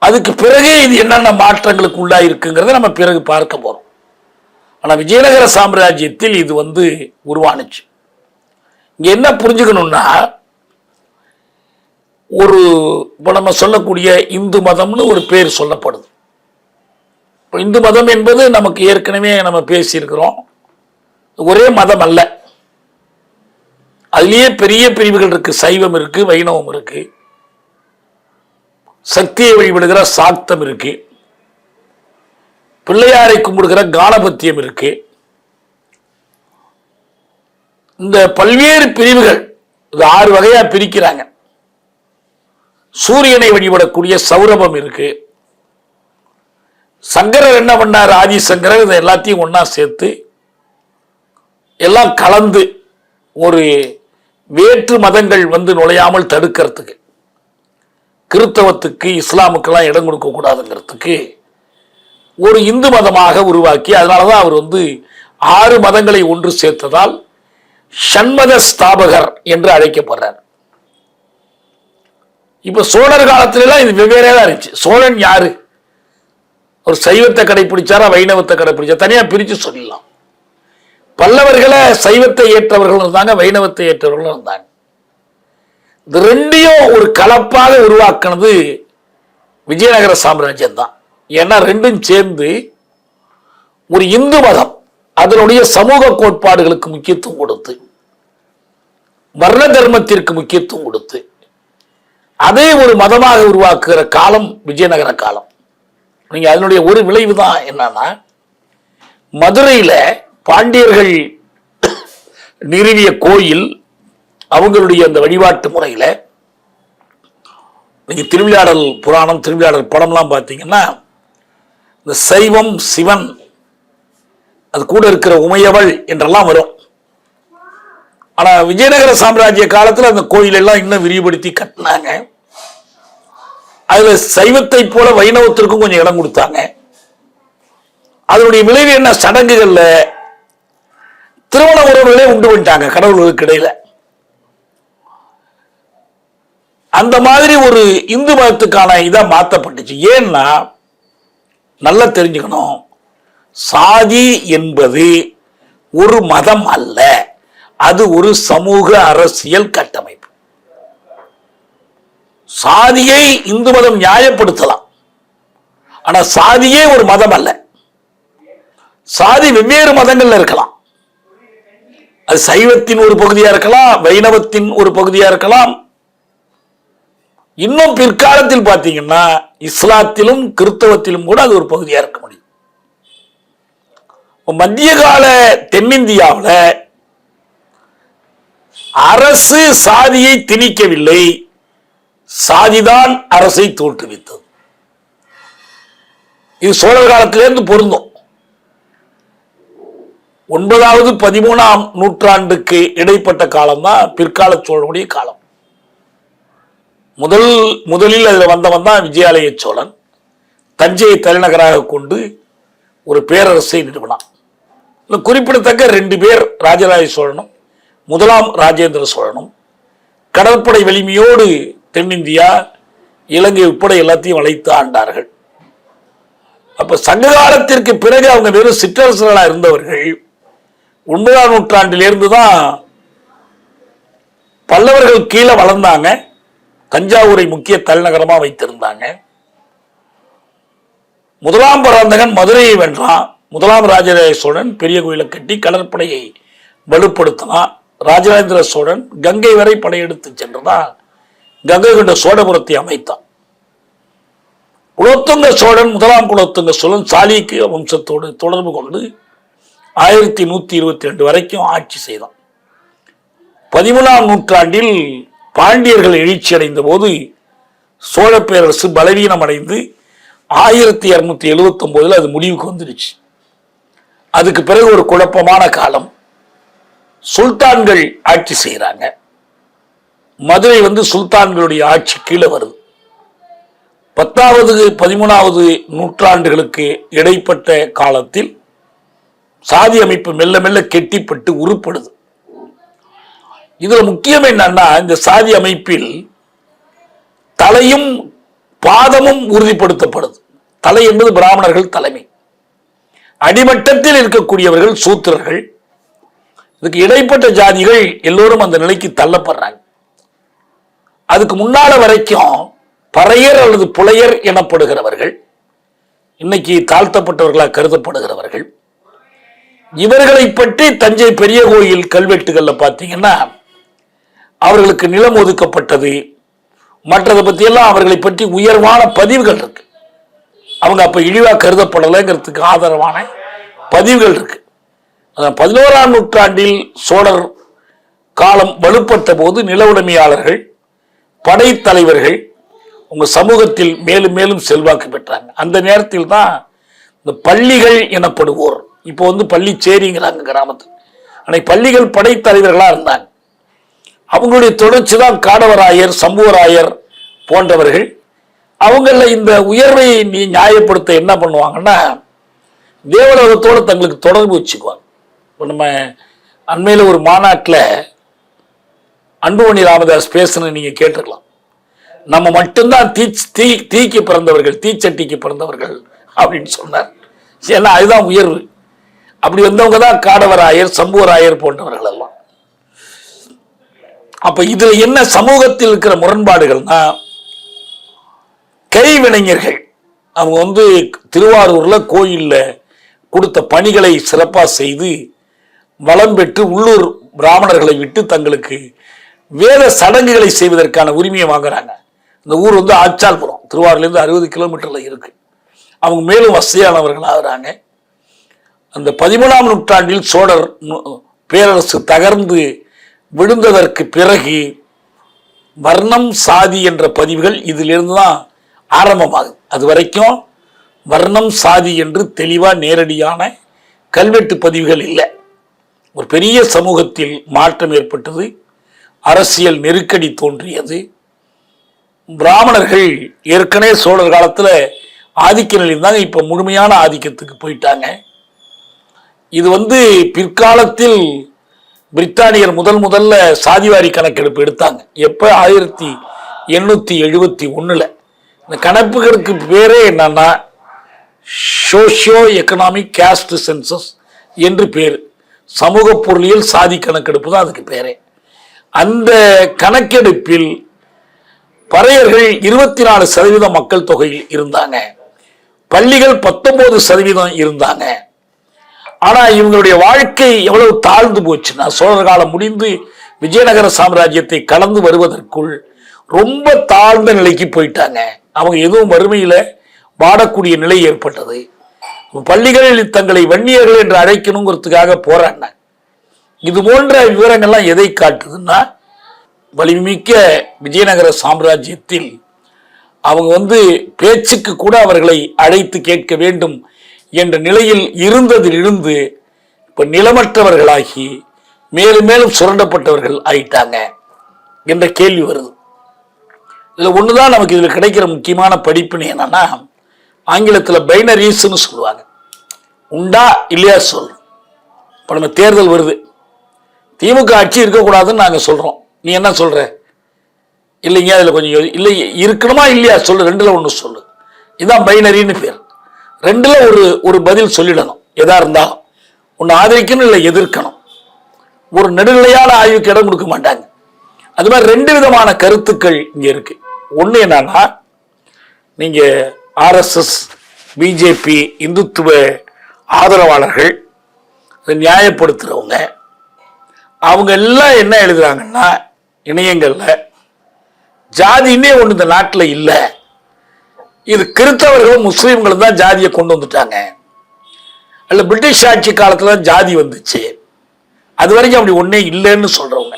அதுக்கு பிறகு இது என்னென்ன மாற்றங்களுக்கு உள்ளாயிருக்குங்கிறத நம்ம பிறகு பார்க்க போறோம். ஆனா விஜயநகர சாம்ராஜ்யத்தில் இது உருவானுச்சு. இங்க என்ன புரிஞ்சுக்கணும்னா, ஒரு இப்போ நம்ம சொல்லக்கூடிய இந்து மதம்னு ஒரு பேர் சொல்லப்படுது. இப்போ இந்து மதம் என்பது நமக்கு ஏற்கனவே நம்ம பேசியிருக்கிறோம், ஒரே மதம் அல்ல, அதுலேயே பெரிய பிரிவுகள் இருக்கு. சைவம் இருக்கு, வைணவம் இருக்கு, சக்தியை வழிபடுகிற சாக்தம் இருக்கு, பிள்ளையாரை கும்பிடுகிற கானபத்தியம் இருக்கு. இந்த பல்வேறு பிரிவுகள் 6 வகையா பிரிக்கிறாங்க. சூரியனை வழிபடக்கூடிய சௌரபம் இருக்கு. சங்கரர் என்ன பண்ணார், ஆதிசங்கரர் இதை எல்லாத்தையும் ஒன்னா சேர்த்து எல்லாம் கலந்து ஒரு வேற்று மதங்கள் நுழையாமல் தடுக்கிறதுக்கு, கிறிஸ்தவத்துக்கு இஸ்லாமுக்கெல்லாம் இடம் கொடுக்க கூடாதுங்கிறதுக்கு ஒரு இந்து மதமாக உருவாக்கி, அதனாலதான் அவர் 6 மதங்களை ஒன்று சேர்த்ததால் ஷண்மத ஸ்தாபகர் என்று அழைக்கப்படுறார். இப்ப சோழர் காலத்திலாம் இது வெவ்வேறே தான் இருந்துச்சு. சோழன் யாரு, ஒரு சைவத்தை கடைபிடிச்சாரா வைணவத்தை கடைபிடிச்சார், தனியா பிரிச்சு சொல்லலாம். பல்லவர்களை சைவத்தை ஏற்றவர்கள் இருந்தாங்க, வைணவத்தை ஏற்றவர்கள் இருந்தாங்க. இது ரெண்டையும் ஒரு கலப்பாக உருவாக்குனது விஜயநகர சாம்ராஜ்யம் தான். ஏன்னா ரெண்டும் சேர்ந்து ஒரு இந்து மதம் அதனுடைய சமூக கோட்பாடுகளுக்கு முக்கியத்துவம் கொடுத்து, வர்ண தர்மத்திற்கு முக்கியத்துவம் கொடுத்து, அதே ஒரு மதமாக உருவாக்குகிற காலம் விஜயநகர காலம். நீங்க அதனுடைய ஒரு விளைவு தான் என்னன்னா, மதுரையில பாண்டியர்கள் நிறுவிய கோயில், அவங்களுடைய அந்த வழிபாட்டு முறையில நீங்க திருவிளையாடல் புராணம், திருவிளையாடல் படம்லாம் பார்த்தீங்கன்னா இந்த சைவம் சிவன், அது கூட இருக்கிற உமையவள் என்றெல்லாம் வரும். ஆனா விஜயநகர சாம்ராஜ்ய காலத்துல அந்த கோயில் எல்லாம் இன்னும் விரிவுபடுத்தி கட்டினாங்க. அதுல சைவத்தை போல வைணவத்திற்கும் கொஞ்சம் இடம் கொடுத்தாங்க. அதனுடைய விளைவு என்ன, சடங்குகள்ல திருமண உறவுகளே உண்டு பண்ணிட்டாங்க கடவுள்களுக்கு இடையில. அந்த மாதிரி ஒரு இந்து மதத்துக்கான இதா மாற்றப்பட்டுச்சு. ஏன்னா நல்லா தெரிஞ்சுக்கணும், சாதி என்பது ஒரு மதம் அல்ல, அது ஒரு சமூக அரசியல் கட்டமைப்பு. சாதியை இந்து மதம் நியாயப்படுத்தலாம், ஆனா சாதியே ஒரு மதம் அல்ல. சாதி வெவ்வேறு மதங்கள்ல இருக்கலாம். அது சைவத்தின் ஒரு பகுதியா இருக்கலாம், வைணவத்தின் ஒரு பகுதியா இருக்கலாம். இன்னும் பிற்காலத்தில் பார்த்தீங்கன்னா இஸ்லாத்திலும் கிறிஸ்தவத்திலும் கூட அது ஒரு பகுதியா இருக்க முடியும். மத்திய கால தென்னிந்தியாவில் அரசு சாதியை திணிக்கவில்லை, சாதிதான் அரசை தோற்றுவித்தது. இது சோழர் காலத்திலிருந்து பொருந்தும். 9வது 13ஆம் நூற்றாண்டுக்கு இடைப்பட்ட காலம் தான் பிற்கால சோழனுடைய காலம். முதலில் அதில் வந்தவன் தான் விஜயாலய சோழன். தஞ்சையை தலைநகராக கொண்டு ஒரு பேரரசை நிறுவனான். குறிப்பிடத்தக்க 2 பேர் ராஜராஜ சோழனும் 1ஆம் ராஜேந்திர சோழனும் கடற்படை வலிமையோடு தென்னிந்தியா, இலங்கை உட்பட எல்லாத்தையும் வளைத்து ஆண்டார்கள். அப்ப சங்க காலத்திற்கு பிறகு அவங்க வெறும் சிற்றரசர்களாக இருந்தவர்கள் 9ஆம் நூற்றாண்டிலிருந்து தான் பல்லவர்கள் கீழே வளர்ந்தாங்க. தஞ்சாவூரை முக்கிய தலைநகரமா வைத்திருந்தாங்க. 1ஆம் பராந்தகன் மதுரையை வென்றான். 1ஆம் ராஜராஜ சோழன் பெரிய கோயிலை கட்டி கடற்படையை வலுப்படுத்தினான். ராஜராஜேந்திர சோழன் கங்கை வரை படையெடுத்து சென்றதான் கங்கை கொண்ட சோழபுரத்தை அமைத்தான். குலோத்துங்க சோழன் 1ஆம் குலோத்துங்க சோழன் சாளுக்கிய வம்சத்தோடு தொடர்பு கொண்டு 1122 வரைக்கும் ஆட்சி செய்தான். 13ஆம் நூற்றாண்டில் பாண்டியர்கள் எழுச்சி அடைந்த போது சோழ பேரரசு பலவீனம் அடைந்து 1279 அது முடிவுக்கு வந்துடுச்சு. அதுக்கு பிறகு ஒரு குழப்பமான காலம். சுல்தான்கள் ஆட்சி செய்யறாங்க. மதுரை சுல்தான்களுடைய ஆட்சி கீழே வருது. 10வது 13வது நூற்றாண்டுகளுக்கு இடைப்பட்ட காலத்தில் சாதி அமைப்பு மெல்ல மெல்ல கெட்டிப்பட்டு உருப்படுது. இதுல முக்கியம் என்னன்னா, இந்த சாதி அமைப்பில் தலையும் பாதமும் உறுதிப்படுத்தப்படுது. தலை என்பது பிராமணர்கள் தலைமை, அடிமட்டத்தில் இருக்கக்கூடியவர்கள் சூத்திரர்கள், இதுக்கு இடைப்பட்ட ஜாதிகள் எல்லோரும் அந்த நிலைக்கு தள்ளப்படுறாங்க. அதுக்கு முன்னால வரைக்கும் பறையர் அல்லது புலையர் எனப்படுகிறவர்கள், இன்னைக்கு தாழ்த்தப்பட்டவர்களாக கருதப்படுகிறவர்கள். இவர்களை பற்றி தஞ்சை பெரிய கோயில் கல்வெட்டுகள்ல பார்த்தீங்கன்னா அவர்களுக்கு நிலம் ஒதுக்கப்பட்டது, மற்றதை பத்தி எல்லாம் அவர்களை பற்றி உயர்வான பதிவுகள் இருக்கு. அவங்க அப்ப இழிவா கருதப்படலைங்கிறதுக்கு ஆதரவான பதிவுகள் இருக்கு. 11ஆம் நூற்றாண்டில் சோழர் காலம் வலுப்பட்ட போது நில உடைமையாளர்கள், படைத்தலைவர்கள் உங்க சமூகத்தில் மேலும் மேலும் செல்வாக்கு பெற்றாங்க. அந்த நேரத்தில் தான் இந்த பள்ளிகள் எனப்படுவோர், இப்போ பள்ளி சேரிங்கிறாங்க கிராமத்தில், அன்னைக்கு பள்ளிகள் படைத்தலைவர்களா இருந்தாங்க. அவங்களுடைய தொடர்ச்சி தான் காடவராயர், சம்புவராயர் போன்றவர்கள். அவங்கள இந்த உயர்வை நீ நியாயப்படுத்த என்ன பண்ணுவாங்கன்னா, தேவலோகத்தோடு தங்களுக்கு தொடர்பு வச்சுக்குவாங்க. இப்போ நம்ம அண்மையில் ஒரு மாநாட்டில் அன்புமணி ராமதாஸ் பேசுன்னு நீங்க கேட்டிருக்கலாம். நம்ம மட்டும்தான் தீக்கு பிறந்தவர்கள், தீச்சட்டிக்கு பிறந்தவர்கள் அப்படின்னு சொன்னார். ஏன்னா அதுதான் உயர்வு. அப்படி வந்தவங்க தான் காடவராயர், சம்புவராயர் போன்றவர்கள் எல்லாம். அப்ப இதுல என்ன சமூகத்தில் இருக்கிற முரண்பாடுகள்னா, கைவினைஞர்கள் அவங்க திருவாரூர்ல கோயில்ல கொடுத்த பணிகளை சிறப்பா செய்து வளம் பெற்று உள்ளூர் பிராமணர்களை விட்டு தங்களுக்கு வேத சடங்குகளை செய்வதற்கான உரிமையை வாங்குறாங்க. இந்த ஊர் ஆச்சால்புரம் திருவாரூர்லேருந்து 60 கிலோமீட்டர்ல இருக்கு. அவங்க மேலும் வசதியானவர்கள் ஆகிறாங்க. அந்த 13ஆம் நூற்றாண்டில் சோழர் பேரரசு தகர்ந்து விழுந்ததற்கு பிறகு வர்ணம் சாதி என்ற பதிவுகள் இதிலிருந்து தான் ஆரம்பமாகுது. அது வரைக்கும் வர்ணம் சாதி என்று தெளிவா நேரடியான கல்வெட்டு பதிவுகள் இல்லை. ஒரு பெரிய சமூகத்தில் மாற்றம் ஏற்பட்டது, அரசியல் நெருக்கடி தோன்றியது. பிராமணர்கள் ஏற்கனவே சோழர் காலத்துல ஆதிக்க நிலையில் இருந்தாங்க, இப்ப முழுமையான ஆதிக்கத்துக்கு போயிட்டாங்க. இது பிற்காலத்தில் பிரித்தானியர் முதல்ல சாதிவாரி கணக்கெடுப்பு எடுத்தாங்க. எப்ப 1871. இந்த கணக்குகளுக்கு பேரே என்னன்னா சோஷியோ எக்கனாமிக் காஸ்ட் சென்சஸ் என்று பேர். சமூக பொருளியல் சாதி கணக்கெடுப்பு தான் அதுக்கு பேரே. அந்த கணக்கெடுப்பில் பறையர்கள் 24% மக்கள் தொகையில் இருந்தாங்க, பள்ளிகள் 19% இருந்தாங்க. ஆனா இவங்களுடைய வாழ்க்கை எவ்வளவு தாழ்ந்து போச்சுன்னா, சோழர் காலம் முடிந்து விஜயநகர சாம்ராஜ்யத்தை கடந்து வருவதற்குள் ரொம்ப தாழ்ந்த நிலைக்கு போயிட்டாங்க. அவங்க எதுவும் வறுமையில வாடக்கூடிய நிலை ஏற்பட்டது. பள்ளிகளில் தங்களை வன்னியர்கள் என்று அழைக்கணுங்கிறதுக்காக போராடினாங்க. இது போன்ற விவரங்கள்லாம் எதை காட்டுதுன்னா, வலிமிக்க விஜயநகர சாம்ராஜ்யத்தில் அவங்க பேச்சுக்கு கூட அவர்களை அழைத்து கேட்க வேண்டும் என்ற நிலையில் இருந்ததிலிருந்து இப்ப நிலமற்றவர்களாகி மேலும் மேலும் சுரண்டப்பட்டவர்கள் ஆயிட்டாங்க என்ற கேள்வி வருது. இதுல ஒண்ணுதான் நமக்கு இதுல கிடைக்கிற முக்கியமான படிப்பினை என்னன்னா, ஆங்கிலத்தில் பைனரிஸ்ன்னு சொல்லுவாங்க. உண்டா இல்லையா சொல்லு. இப்ப நம்ம தேர்தல் வருது, திமுக ஆட்சி இருக்கக்கூடாதுன்னு நாங்க சொல்றோம். நீ என்ன சொல்ற? இல்லைங்க அதுல கொஞ்சம் இல்லை இருக்கணுமா இல்லையா சொல்லு, ரெண்டுல ஒண்ணு சொல்லு. இதுதான் பைனரின்னு பேர். ரெண்டுல ஒரு பதில் சொல்லிடணும். எதா இருந்தாலும் ஒன்னு ஆதரிக்கணும் இல்லை எதிர்க்கணும். ஒரு நடுநிலையான ஆய்வுக்கு இடம் கொடுக்க மாட்டாங்க. அது மாதிரி ரெண்டு விதமான கருத்துக்கள் இங்க இருக்கு. ஒண்ணு என்னன்னா, நீங்க RSS, பிஜேபி, இந்துத்துவ ஆதரவாளர்கள், நியாயப்படுத்துறவங்க, அவங்க எல்லாம் என்ன எழுதுறாங்கன்னா இணையங்கள்ல, ஜாதின்னே ஒண்ணு இந்த நாட்டில் இல்ல, இது கிறிஸ்தவர்களும் முஸ்லீம்களும் தான் ஜாதியை கொண்டு வந்துட்டாங்க, அல்ல பிரிட்டிஷ் ஆட்சி காலத்துல ஜாதி வந்துச்சு, அது வரைக்கும் அப்படி ஒன்னே இல்லைன்னு சொல்றவங்க.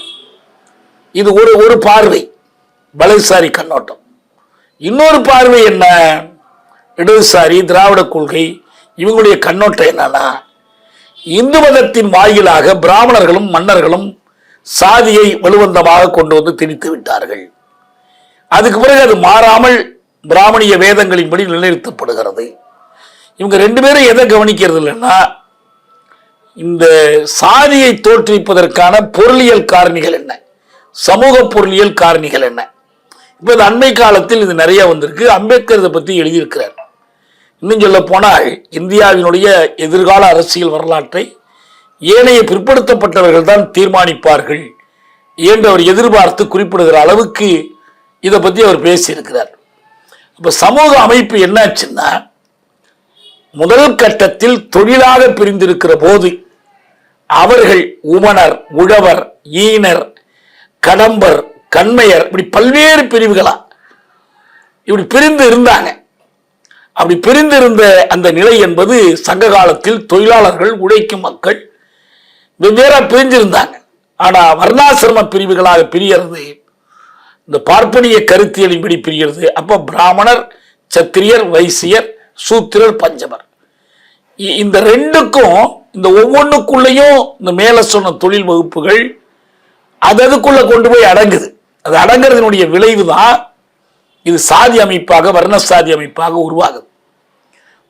இது ஒரு பார்வை, வலதுசாரி கண்ணோட்டம். இன்னொரு பார்வை என்ன, இடதுசாரி திராவிட கொள்கை, இவங்களுடைய கண்ணோட்டம் என்னன்னா, இந்து மதத்தின் வாயிலாக பிராமணர்களும் மன்னர்களும் சாதியை வலுவந்தமாக கொண்டு வந்து திணித்து விட்டார்கள். அதுக்கு பிறகு அது மாறாமல் பிராமணிய வேதங்களின்படி நிலைநிறுத்தப்படுகிறது. இவங்க ரெண்டு பேரும் எதை கவனிக்கிறது இல்லைன்னா, இந்த சாதியை தோற்றுவிப்பதற்கான பொருளியல் காரணிகள் என்ன, சமூக பொருளியல் காரணிகள் என்ன. இப்ப இந்த அண்மை காலத்தில் இது நிறைய வந்திருக்கு. அம்பேத்கர் இதை பத்தி எழுதியிருக்கிறார். இன்னும் சொல்ல போனால், இந்தியாவினுடைய எதிர்கால அரசியல் வரலாற்றை ஏனைய பிற்படுத்தப்பட்டவர்கள் தான் தீர்மானிப்பார்கள் என்று அவர் எதிர்பார்த்து குறிப்பிடுகிற அளவுக்கு இதை பத்தி அவர் பேசியிருக்கிறார். இப்ப சமூக அமைப்பு என்னாச்சுன்னா, முதல் கட்டத்தில் தொழிலாக பிரிந்திருக்கிற போது அவர்கள் உமனர், உழவர், ஈனர், கடம்பர், கண்மையர், இப்படி பல்வேறு பிரிவுகளா இப்படி பிரிந்து இருந்தாங்க. அப்படி பிரிந்திருந்த அந்த நிலை என்பது சங்க காலத்தில் தொழிலாளர்கள், உழைக்கும் மக்கள் வெவ்வேறா பிரிஞ்சிருந்தாங்க. ஆனா வர்ணாசிரம பிரிவுகளாக பிரியறது, இந்த பார்ப்பனிய கருத்தியலின்படி பிரிகிறது. அப்ப பிராமணர், சத்திரியர், வைசியர், சூத்திரர், பஞ்சமர், இந்த ரெண்டுக்கும் இந்த ஒவ்வொன்றுக்குள்ளேயும் இந்த மேல சொன்ன தொழில் வகுப்புகள் அதுக்குள்ள கொண்டு போய் அடங்குது. அது அடங்குறதுனுடைய விளைவு தான் இது சாதி அமைப்பாக, வர்ண சாதி அமைப்பாக உருவாகுது.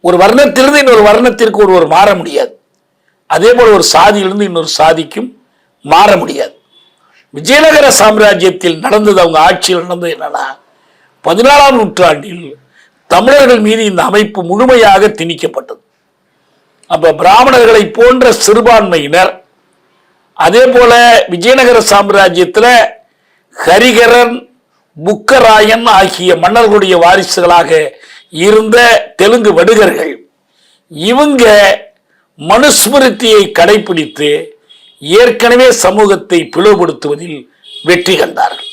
ஒரு வர்ணத்திலிருந்து இன்னொரு வர்ணத்திற்கு ஒருவர் மாற முடியாது. அதே போல ஒரு சாதியிலிருந்து இன்னொரு சாதிக்கும் மாற முடியாது. விஜயநகர சாம்ராஜ்யத்தில் நடந்தது, அவங்க ஆட்சியில் நடந்தது என்னன்னா, 14ஆம் நூற்றாண்டில் தமிழர்கள் மீது இந்த அமைப்பு முழுமையாக திணிக்கப்பட்டது. அப்ப பிராமணர்களை போன்ற சிறுபான்மையினர், அதே போல விஜயநகர சாம்ராஜ்யத்தில் ஹரிகரன், புக்கராயன் ஆகிய மன்னர்களுடைய வாரிசுகளாக இருந்த தெலுங்கு வடுகர்கள், இவங்க மனுஸ்மிருதியை கடைபிடித்து ஏற்கனவே சமூகத்தை பிளவுபடுத்துவதில் வெற்றி கண்டார்கள்.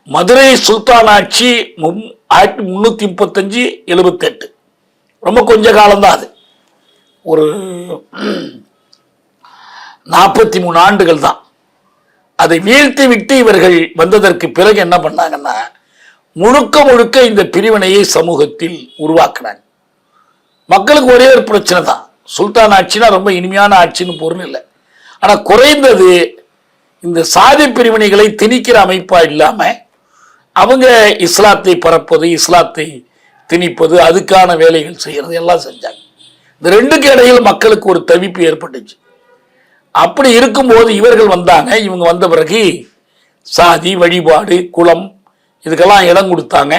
மதுரை சுல்தான் ஆட்சி 1335-78, ரொம்ப கொஞ்ச காலம்தான் அது, ஒரு 43 ஆண்டுகள் தான். அதை வீழ்த்தி விட்டு இவர்கள் வந்ததற்கு பிறகு என்ன பண்ணாங்கன்னா, முழுக்க முழுக்க இந்த பிரிவினையை சமூகத்தில் உருவாக்குனாங்க. மக்களுக்கு ஒரே ஒரு பிரச்சனை தான், சுல்தான் ஆட்சினா ரொம்ப இனிமையான ஆட்சின்னு பொருள் இல்லை. ஆனா குறைந்தது இந்த சாதி பிரிவினைகளை திணிக்கிற அமைப்பா இல்லாம அவங்க இஸ்லாத்தை பரப்பது, இஸ்லாத்தை திணிப்பது, அதுக்கான வேலைகள் செய்யறது எல்லாம் செஞ்சாங்க. இந்த ரெண்டுக்கு இடையில் மக்களுக்கு ஒரு தவிப்பு ஏற்பட்டுச்சு. அப்படி இருக்கும்போது இவர்கள் வந்தாங்க. இவங்க வந்த பிறகு சாதி, வழிபாடு, குலம், இதுக்கெல்லாம் இடம் கொடுத்தாங்க.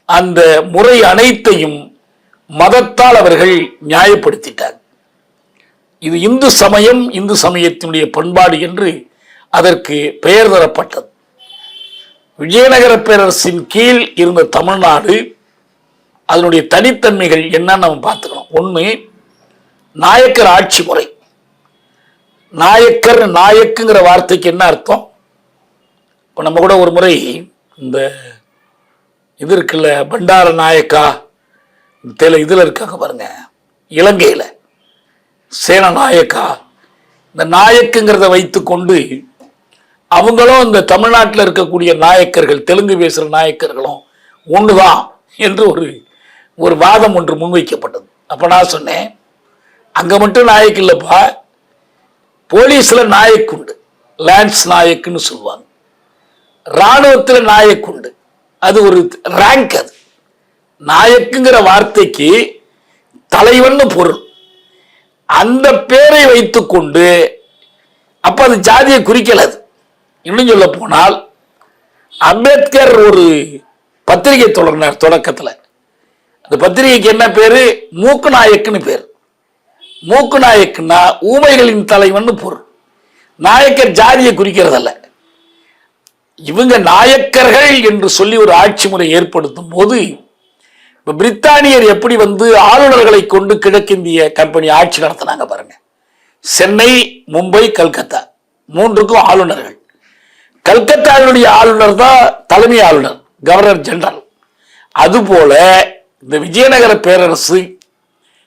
அந்த முறை அனைத்தையும் மதத்தால் அவர்கள் நியாயப்படுத்திட்டாங்க. இது இந்து சமயம், இந்து சமயத்தினுடைய பண்பாடு என்று அதற்கு பெயர் தரப்பட்டது. விஜயநகர பேரரசின் கீழ் இருந்த தமிழ்நாடு, அதனுடைய தனித்தன்மைகள் என்னன்னு நம்ம பார்த்துக்கணும். ஒன்று, நாயக்கர் ஆட்சி முறை. நாயக்குங்கிற வார்த்தைக்கு என்ன அர்த்தம்? இப்போ நம்ம கூட ஒரு முறை இந்த இது இருக்குல்ல, பண்டார நாயக்கா இதில் இருக்காங்க பாருங்க, இலங்கையில் சேனநாயக்கா, இந்த நாயக்குங்கிறத வைத்து கொண்டு அவங்களும் இந்த தமிழ்நாட்டில் இருக்கக்கூடிய நாயக்கர்கள், தெலுங்கு பேசுகிற நாயக்கர்களும் ஒன்றுதான் என்று ஒரு வாதம் ஒன்று முன்வைக்கப்பட்டது. அப்போ நான் சொன்னேன், அங்கே மட்டும் நாயக்கு இல்லைப்பா, போலீஸில் நாயக்குண்டு, லான்ஸ் நாயக்குன்னு சொல்லுவாங்க, இராணுவத்தில் நாயக்குண்டு, அது ஒரு ரேங்க். அது நாயக்குங்கிற வார்த்தைக்கு தலைவன் பொருள். அந்த பேரை வைத்துக்கொண்டு அப்ப அது ஜாதியை குறிக்கல. அது இன்னும் சொல்ல போனால் அம்பேத்கர் ஒரு பத்திரிகை தொடங்கினார் தொடக்கத்தில். அந்த பத்திரிகைக்கு என்ன பேரு? மூக்கு நாயக்குன்னு பேர். மூக்கு நாயக்குன்னா ஊமைகளின் தலைவன் பொருள். நாயக்கர் ஜாதியை குறிக்கிறதல்ல. இவங்க நாயக்கர்கள் என்று சொல்லி ஒரு ஆட்சி முறை ஏற்படுத்தும் போது, இப்ப பிரித்தானியர் எப்படி ஆளுநர்களை கொண்டு கிழக்கிந்திய கம்பெனி ஆட்சி நடத்தினாங்க பாருங்க. சென்னை, மும்பை, கல்கத்தா மூன்றுக்கும் ஆளுநர்கள். கல்கத்தாவினுடைய ஆளுநர் தான் தலைமை ஆளுநர், கவர்னர் ஜெனரல். அதுபோல இந்த விஜயநகர பேரரசு,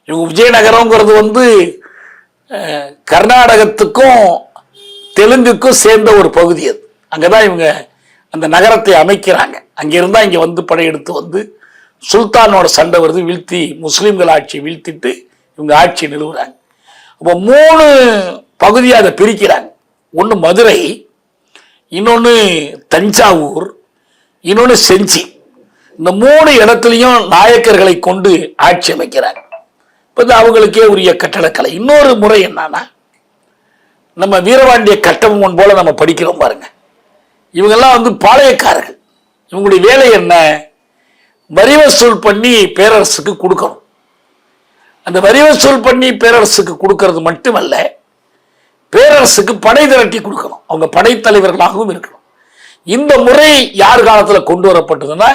இவங்க விஜயநகரம்ங்கிறது கர்நாடகத்துக்கும் தெலுங்குக்கும் சேர்ந்த ஒரு பகுதி. அது அங்கதான் இவங்க அந்த நகரத்தை அமைக்கிறாங்க. அங்கிருந்தா இங்க படையெடுத்து சுல்தானோட சண்டை வருது, வீழ்த்தி முஸ்லிம்கள் ஆட்சியை வீழ்த்திட்டு இவங்க ஆட்சி நிறுவுறாங்க. அப்போ 3 பகுதியாக அதை பிரிக்கிறாங்க. ஒன்று மதுரை, இன்னொன்று தஞ்சாவூர், இன்னொன்று செஞ்சி. இந்த 3 இடத்துலையும் நாயக்கர்களை கொண்டு ஆட்சி அமைக்கிறாங்க. இப்போ அவங்களுக்கே உரிய கட்டடக்கலை. இன்னொரு முறை என்னன்னா, நம்ம வீரபாண்டிய கட்டபொம்மன் போல நம்ம படிக்கிறோம் பாருங்க. இவங்கெல்லாம் பாளையக்காரர்கள். இவங்களுடைய வேலை என்ன? வரி வசூல் பண்ணி பேரரசுக்கு கொடுக்கணும். அந்த வரி வசூல் பண்ணி பேரரசுக்கு கொடுக்கறது மட்டுமல்ல, பேரரசுக்கு படை திரட்டி கொடுக்கணும். அவங்க படைத்தலைவர்களாகவும் இருக்கணும். இந்த முறை யார் காலத்தில் கொண்டு வரப்பட்டதுன்னா,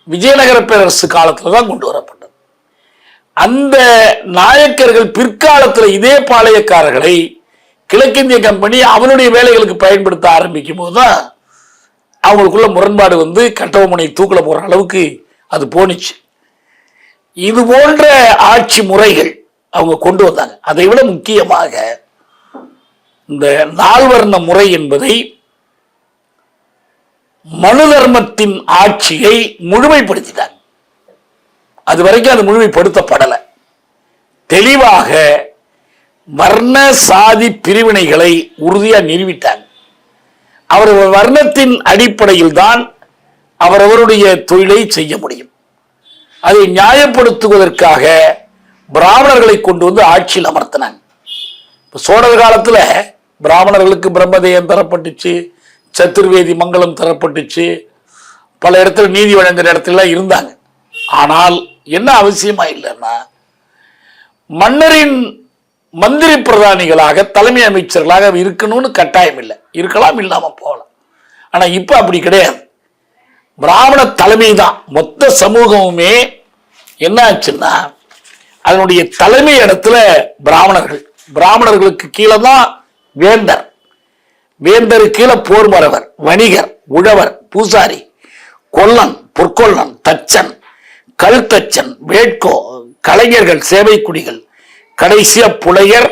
விஜயநகர பேரரசு காலத்தில் தான் கொண்டு வரப்பட்டது. அந்த நாயக்கர்கள் பிற்காலத்தில் இதே பாளையக்காரர்களை கிழக்கிந்திய கம்பெனி அவனுடைய வேலைகளுக்கு பயன்படுத்த ஆரம்பிக்கும் போதுதான் அவங்களுக்குள்ள முரண்பாடு கட்டபொம்மனை தூக்கில போற அளவுக்கு அது போனிச்சு. இது போன்ற ஆட்சி முறைகள் அவங்க கொண்டு வந்தாங்க. அதை விட முக்கியமாக இந்த நால்வர்ண முறை என்பதை, மனு தர்மத்தின் ஆட்சியை முழுமைப்படுத்திட்டாங்க. அது வரைக்கும் அது முழுமைப்படுத்தப்படலை. தெளிவாக வர்ண சாதி பிரிவினைகளை உறுதியா நிறுவிட்டாங்க. அவர் வர்ணத்தின் அடிப்படையில் தான் அவரவருடைய தொழிலை செய்ய முடியும். அதை நியாயப்படுத்துவதற்காக பிராமணர்களை கொண்டு ஆட்சியில் அமர்த்தினாங்க. இப்போ சோழர் காலத்தில் பிராமணர்களுக்கு பிரம்மதேயம் தரப்பட்டுச்சு, சத்துர்வேதி மங்கலம் தரப்பட்டுச்சு, பல இடத்துல நீதி வழங்குற இடத்துல இருந்தாங்க. ஆனால் என்ன அவசியமா இல்லைன்னா, மன்னரின் மந்திரி பிரதானிகளாக தலைமை அமைச்சர்களாக இருக்கணும்னு கட்டாயம் இல்லை. இருக்கலாம், இல்லாம போகலாம். ஆனா இப்ப அப்படி கிடையாது. பிராமண தலைமை தான். மொத்த சமூகமுமே என்ன ஆச்சுன்னா, அதனுடைய தலைமை இடத்துல பிராமணர்கள். பிராமணர்களுக்கு கீழே தான் வேந்தர், வேந்தருக்கு கீழே போர்மரவர், வணிகர், உழவர், பூசாரி, கொல்லன், பொற்கொல்லன், தச்சன், கழுத்தச்சன், வேட்கோ, கலைஞர்கள், சேவைக்குடிகள், கடைசியா புலையர்,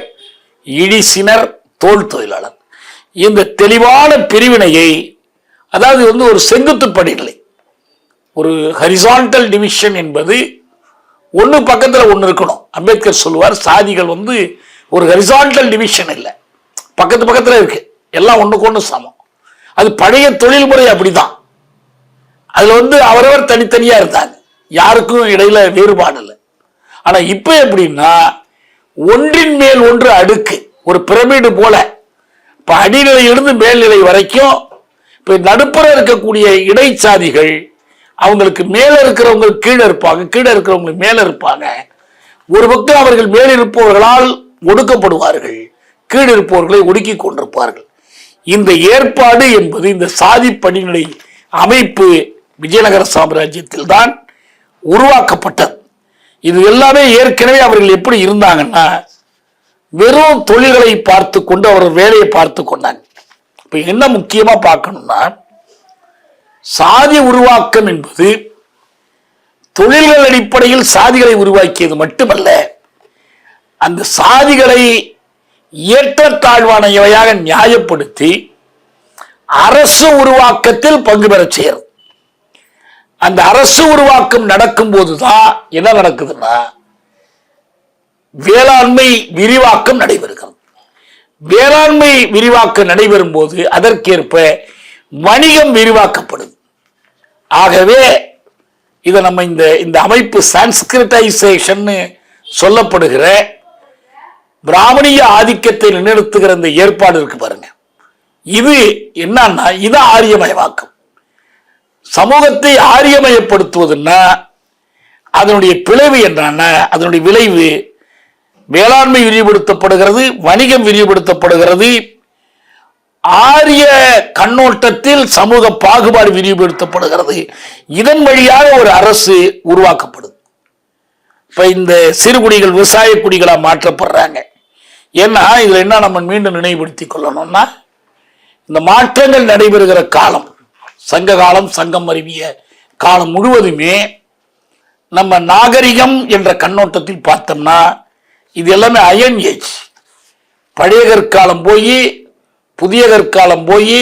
இடிசினர், தோல் தொழிலாளர். இந்த தெளிவான பிரிவினையை, அதாவது ஒரு செங்குத்து படிநிலை, ஒரு ஹரிசான்டல் டிவிஷன் என்பது ஒன்று பக்கத்தில் ஒன்று இருக்கணும். அம்பேத்கர் சொல்லுவார், சாதிகள் ஒரு ஹரிசான்டல் டிவிஷன் இல்லை, பக்கத்து பக்கத்தில் இருக்கு, எல்லாம் ஒன்றுக்கு ஒன்று சமம். அது பழைய தொழில்முறை அப்படிதான். அதுல அவரவர் தனித்தனியா இருந்தாங்க, யாருக்கும் இடையில வேறுபாடு இல்லை. ஆனா இப்ப எப்படின்னா, ஒன்றின் மேல் ஒன்று அடுக்கு, ஒரு பிரமிடு போல. இப்ப அடிநிலையிலிருந்து மேல்நிலை வரைக்கும் இப்ப நடுப்புற இருக்கக்கூடிய இடைச்சாதிகள், அவங்களுக்கு மேல இருக்கிறவங்க கீழே இருப்பாங்க, கீழே இருக்கிறவங்க மேல இருப்பாங்க. ஒரு பக்கம் அவர்கள் மேலிருப்பவர்களால் ஒடுக்கப்படுவார்கள், கீழே இருப்பவர்களை ஒடுக்கி கொண்டிருப்பார்கள். இந்த ஏற்பாடு என்பது, இந்த சாதி படிநிலை அமைப்பு விஜயநகர சாம்ராஜ்யத்தில் தான் உருவாக்கப்பட்டது. இது எல்லாமே ஏற்கனவே அவர்கள் எப்படி இருந்தாங்கன்னா வெறும் தொழில்களை பார்த்து கொண்டு அவர்கள் வேலையை பார்த்து கொண்டாங்க. இப்ப என்ன முக்கியமா பார்க்கணும்னா, சாதி உருவாக்கம் என்பது தொழில்கள் அடிப்படையில் சாதிகளை உருவாக்கியது மட்டுமல்ல, அந்த சாதிகளை ஏற்றத்தாழ்வானவையாக நியாயப்படுத்தி அரசு உருவாக்கத்தில் பங்கு பெற செய்யறது. அந்த அரசு உருவாக்கம் நடக்கும் போதுதான் என்ன நடக்குதுன்னா வேளாண்மை விரிவாக்கம் நடைபெறுகிறது. வேளாண்மை விரிவாக்கம் நடைபெறும் போது அதற்கேற்ப வணிகம் விரிவாக்கப்படுது. ஆகவே இதை நம்ம இந்த அமைப்பு சான்ஸ்கிரிட்டைசேஷன் சொல்லப்படுகிற பிராமணிய ஆதிக்கத்தை நிலைநிறுத்துகிற இந்த ஏற்பாடு இருக்கு பாருங்க. இது என்னன்னா இது ஆரியமயமாக்கம். சமூகத்தை ஆரியமயப்படுத்துவதுன்னா அதனுடைய பிளவு என்னன்னா அதனுடைய விளைவு வேளாண்மை விரிவுபடுத்தப்படுகிறது, வணிகம் விரிவுபடுத்தப்படுகிறது, ஆரிய கண்ணோட்டத்தில் சமூக பாகுபாடு விரிவுபடுத்தப்படுகிறது. இதன் வழியாக ஒரு அரசு உருவாக்கப்படுது. இப்ப இந்த சிறுகுடிகள் விவசாய குடிகளா மாற்றப்படுறாங்க. ஏன்னா இதுல என்ன நம்ம மீண்டும் நினைவுபடுத்திக் கொள்ளணும்னா, இந்த மாற்றங்கள் நடைபெறுகிற காலம் சங்க காலம், சங்கம் அறிவிய காலம் முழுவதுமே நம்ம நாகரிகம் என்ற கண்ணோட்டத்தில் பார்த்தோம்னா இது எல்லாமே அயன் ஏஜ். பழைய கற்காலம் போய் புதிய கற்காலம் போய்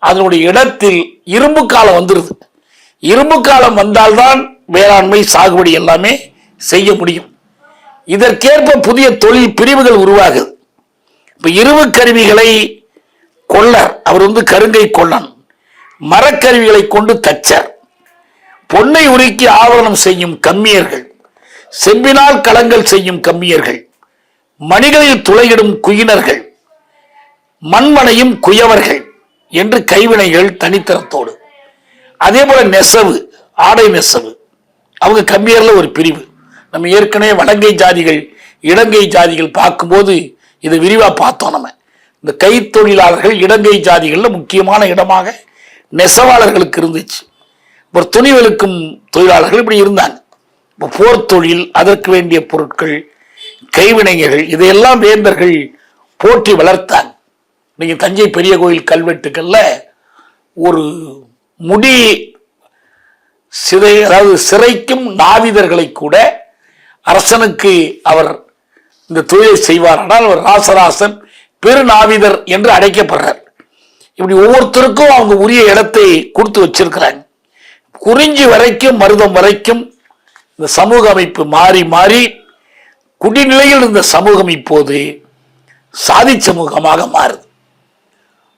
அதனுடைய இடத்தில் இரும்பு காலம் வந்துருது. இரும்பு காலம் வந்தால்தான் வேளாண்மை சாகுபடி எல்லாமே செய்ய முடியும். இதற்கேற்ப புதிய தொழில் பிரிவுகள் உருவாகுது. இப்ப இரும்பு கருவிகளை கொள்ளர், அவர் கருங்கை கொள்ளன், மரக்கருவிகளை கொண்டு தச்சர், பொன்னை உருக்கி ஆவரணம் செய்யும் கம்மியர்கள், செம்பினால் களங்கள் செய்யும் கம்மியர்கள், மணிகளில் துளையிடும் குயினர்கள், மண்மனையும் குயவர்கள் என்று கைவினைகள் தனித்தரத்தோடு. அதே போல நெசவு, ஆடை நெசவு, அவங்க கம்மியர்ல ஒரு பிரிவு. நம்ம ஏற்கனவே வடங்கை ஜாதிகள் இடங்கை ஜாதிகள் பார்க்கும்போது இதை விரிவா பார்த்தோம். நம்ம இந்த கைத்தொழிலாளர்கள் இடங்கை ஜாதிகள்ல முக்கியமான இடமாக நெசவாளர்களுக்கு இருந்துச்சு. ஒரு துணி வெளுக்கும் தொழிலாளர்கள் இப்படி இருந்தாங்க. இப்போ போர் தொழில், அதற்கு வேண்டிய பொருட்கள், கைவினைஞர்கள், இதையெல்லாம் வேந்தர்கள் போற்றி வளர்த்தாங்க. நீங்க தஞ்சை பெரிய கோயில் கல்வெட்டுக்கள்ல ஒரு முடி சிறை, அதாவது சிறைக்கும் நாவிதர்களை கூட அரசனுக்கு அவர் இந்த தொழிலை செய்வார். ஆனால் அவர் ராசராசன் பெருநாவிதர் என்று அழைக்கப்படுறார். இப்படி ஒவ்வொருத்தருக்கும் அவங்க உரிய இடத்தை கொடுத்து வச்சிருக்கிறாங்க. குறிஞ்சி வரைக்கும் மருதம் வரைக்கும் இந்த சமூக அமைப்பு மாறி மாறி குடிநிலையில் இருந்த சமூகம் இப்போது சாதி சமூகமாக மாறுது.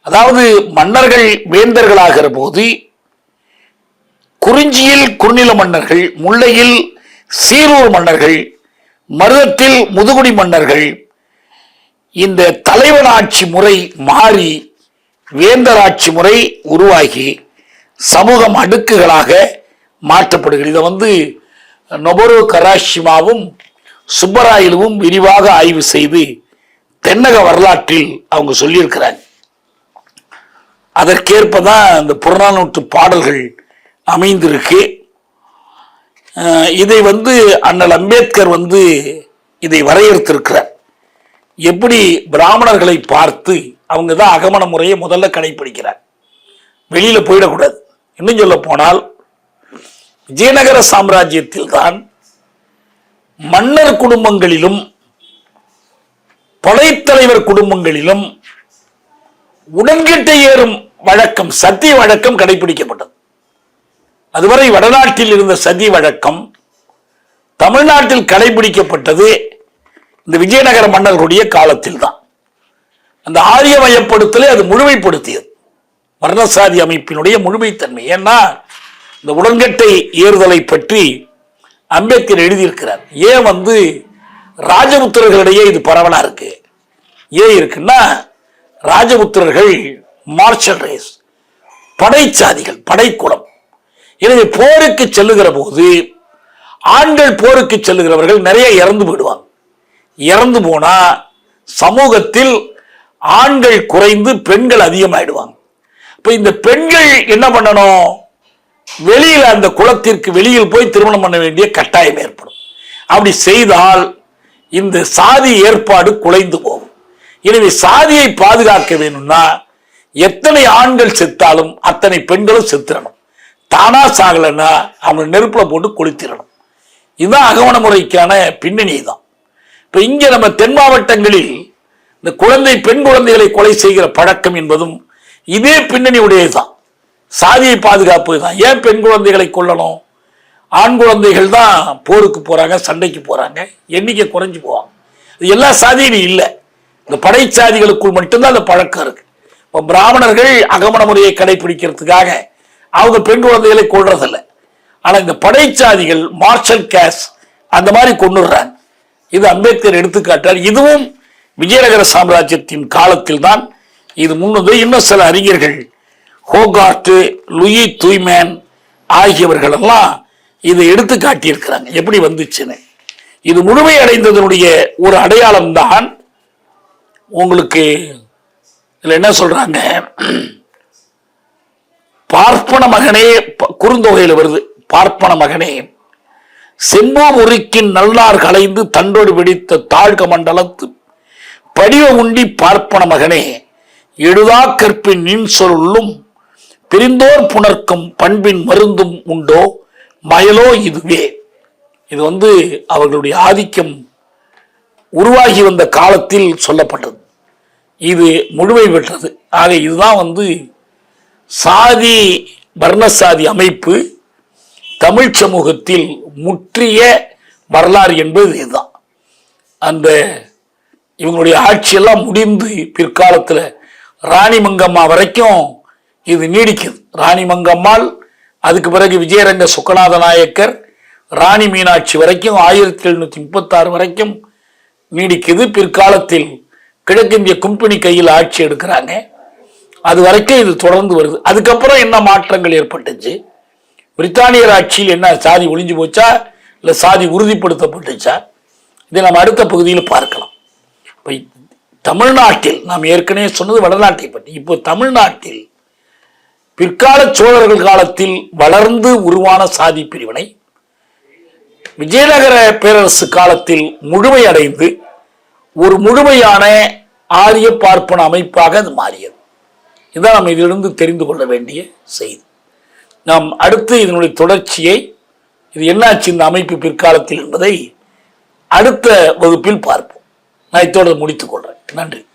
அதாவது மன்னர்கள் வேந்தர்களாகிற போது குறிஞ்சியில் குறுநில மன்னர்கள், முல்லையில் சீரூர் மன்னர்கள், மருதத்தில் முதுகுடி மன்னர்கள், இந்த தலைவனாட்சி முறை மாறி வேந்தராட்சி முறை உருவாகி சமூகம் அடுக்குகளாக மாற்றப்படுகிறது. இதை நொபரு கராஷிமாவும் சுப்பராயலுவும் விரிவாக ஆய்வு செய்து தென்னக வரலாற்றில் அவங்க சொல்லியிருக்கிறாங்க. அதற்கேற்பதான் இந்த புறநானூற்று பாடல்கள் அமைந்திருக்கு. இதை அண்ணல் அம்பேத்கர் இதை வரையறுத்திருக்கிறார். எப்படி பிராமணர்களை பார்த்து அவங்க தான் அகமண முறையை முதல்ல கடைபிடிக்கிறார், வெளியில போயிடக்கூடாது. இன்னும் சொல்ல போனால் விஜயநகர சாம்ராஜ்யத்தில் தான் மன்னர் குடும்பங்களிலும் படைத்தலைவர் குடும்பங்களிலும் உடன்கட்டை ஏறும் வழக்கம், சத்திய வழக்கம் கடைபிடிக்கப்பட்டது. அதுவரை வடநாட்டில் இருந்த சதி வழக்கம் தமிழ்நாட்டில் கடைபிடிக்கப்பட்டது இந்த விஜயநகர மன்னர்களுடைய காலத்தில் தான். அந்த ஆரியமயப்படுத்தலை அது முழுமைப்படுத்தியது, வர்ணசாதி அமைப்பினுடைய முழுமைத்தன்மை. ஏன்னா இந்த உடன்கட்டை ஏறுதலை பற்றி அம்பேத்கர் எழுதியிருக்கிறார். ஏன் ராஜபுத்திரர்களிடையே இது பரவலா இருக்கு? ஏன் இருக்குன்னா, ராஜபுத்திரர்கள் மார்ஷல் ரேஸ், படைச்சாதிகள், படைக்குளம். எனவே போருக்கு செல்லுகிற போது ஆண்கள் போருக்கு செல்லுகிறவர்கள் நிறைய இறந்து போயிடுவாங்க. இறந்து போனா சமூகத்தில் ஆண்கள் குறைந்து பெண்கள் அதிகமாயிடுவாங்க. இப்ப இந்த பெண்கள் என்ன பண்ணணும்? வெளியில அந்த குலத்திற்கு வெளியில் போய் திருமணம் பண்ண வேண்டிய கட்டாயம் ஏற்படும். அப்படி செய்தால் இந்த சாதி ஏற்பாடு குலைந்து போகும். எனவே சாதியை பாதுகாக்க வேணும்னா எத்தனை ஆண்கள் செத்தாலும் அத்தனை பெண்களும் செத்துறணும். தானா சாகலைன்னா அவங்க நெருப்புல போட்டு கொளுத்திடணும். இதுதான் அகவண முறைக்கான பின்னணி தான். இப்ப இங்க நம்ம தென் மாவட்டங்களில் இந்த பெண் குழந்தைகளை கொலை செய்கிற பழக்கம் என்பதும் இதே பின்னணி உடையதுதான். சாதியை பாதுகாப்பு தான். ஏன் பெண் குழந்தைகளை கொல்லணும்? ஆண் குழந்தைகள் தான் போருக்கு போறாங்க, சண்டைக்கு போறாங்க, எண்ணிக்கை குறைஞ்சு போவாங்க. இது எல்லா சாதியிலும் இல்லை, இந்த படை சாதிகளுக்குள் மட்டும்தான் அந்த பழக்கம் இருக்கு. இப்போ பிராமணர்கள் அகமண முறையை கடைபிடிக்கிறதுக்காக அவங்க பெண் குழந்தைகளை கொள்றதில்லை. ஆனா இந்த படை சாதிகள் மார்ஷல் கேஸ் அந்த மாதிரி கொண்டுடுறாங்க. இது அம்பேத்கர் எடுத்துக்காட்டார். இதுவும் விஜயநகர சாம்ராஜ்யத்தின் காலத்தில் தான் இது முன்னது. இன்னும் சில அறிஞர்கள் ஹோகார்ட், லூயி தூய்மேன் ஆகியவர்கள் எல்லாம் இதை எடுத்து காட்டியிருக்கிறாங்க எப்படி வந்துச்சுன்னு. இது முழுமையடைந்ததனுடைய ஒரு அடையாளம் தான் உங்களுக்கு இதுல என்ன சொல்றாங்க, பார்ப்பன மகனே, குறுந்தொகையில் வருது, பார்ப்பன மகனே செம்போ முறிக்கின் நல்லார் கலைந்து தண்டோடு வெடித்த தாழ்க மண்டலத்து படிவ உண்டி பார்ப்பன மகனே எழுதா கற்பின் நின் சொல்லும் பிரிந்தோர் புணர்க்கும் பண்பின் மருந்தும் உண்டோ மயலோ இதுவே. இது அவர்களுடைய ஆதிக்கம் உருவாகி வந்த காலத்தில் சொல்லப்பட்டது. இது முழுமை பெற்றது. ஆக இதுதான் சாதி வர்ணசாதி அமைப்பு தமிழ் சமூகத்தில் முற்றிய வரலாறு என்பது இதுதான். அந்த இவங்களுடைய ஆட்சியெல்லாம் முடிந்து பிற்காலத்தில் ராணி மங்கம்மா வரைக்கும் இது நீடிக்குது. ராணி மங்கம்மாள், அதுக்கு பிறகு விஜயரங்க சுக்கநாத நாயக்கர், ராணி மீனாட்சி வரைக்கும் 1736 வரைக்கும் நீடிக்குது. பிற்காலத்தில் கிழக்கிந்திய கும்பெனி கையில் ஆட்சி எடுக்கிறாங்க. அது வரைக்கும் இது தொடர்ந்து வருது. அதுக்கப்புறம் என்ன மாற்றங்கள் ஏற்பட்டுச்சு? பிரித்தானியர் ஆட்சியில் என்ன சாதி ஒழிஞ்சு போச்சா இல்லை சாதி உறுதிப்படுத்தப்பட்டுச்சா? இதை நம்ம அடுத்த பகுதியில் பார்க்கலாம். இப்போ தமிழ்நாட்டில் நாம் ஏற்கனவே சொன்னது வடநாட்டை பற்றி. இப்போ தமிழ்நாட்டில் பிற்கால சோழர்கள் காலத்தில் வளர்ந்து உருவான சாதி பிரிவினை விஜயநகர பேரரசு காலத்தில் முழுமையடைந்து ஒரு முழுமையான ஆரிய பார்ப்பன அமைப்பாக அது மாறியது. இதுதான் நாம் இதிலிருந்து தெரிந்து கொள்ள வேண்டிய செய்தி. நாம் அடுத்து இதனுடைய தொடர்ச்சியை, இது என்னாச்சு இந்த அமைப்பு பிற்காலத்தில் என்பதை அடுத்த வகுப்பில் பார்ப்போம். நான் இத்தோடு முடித்துக் கொள்றேன். நன்றி.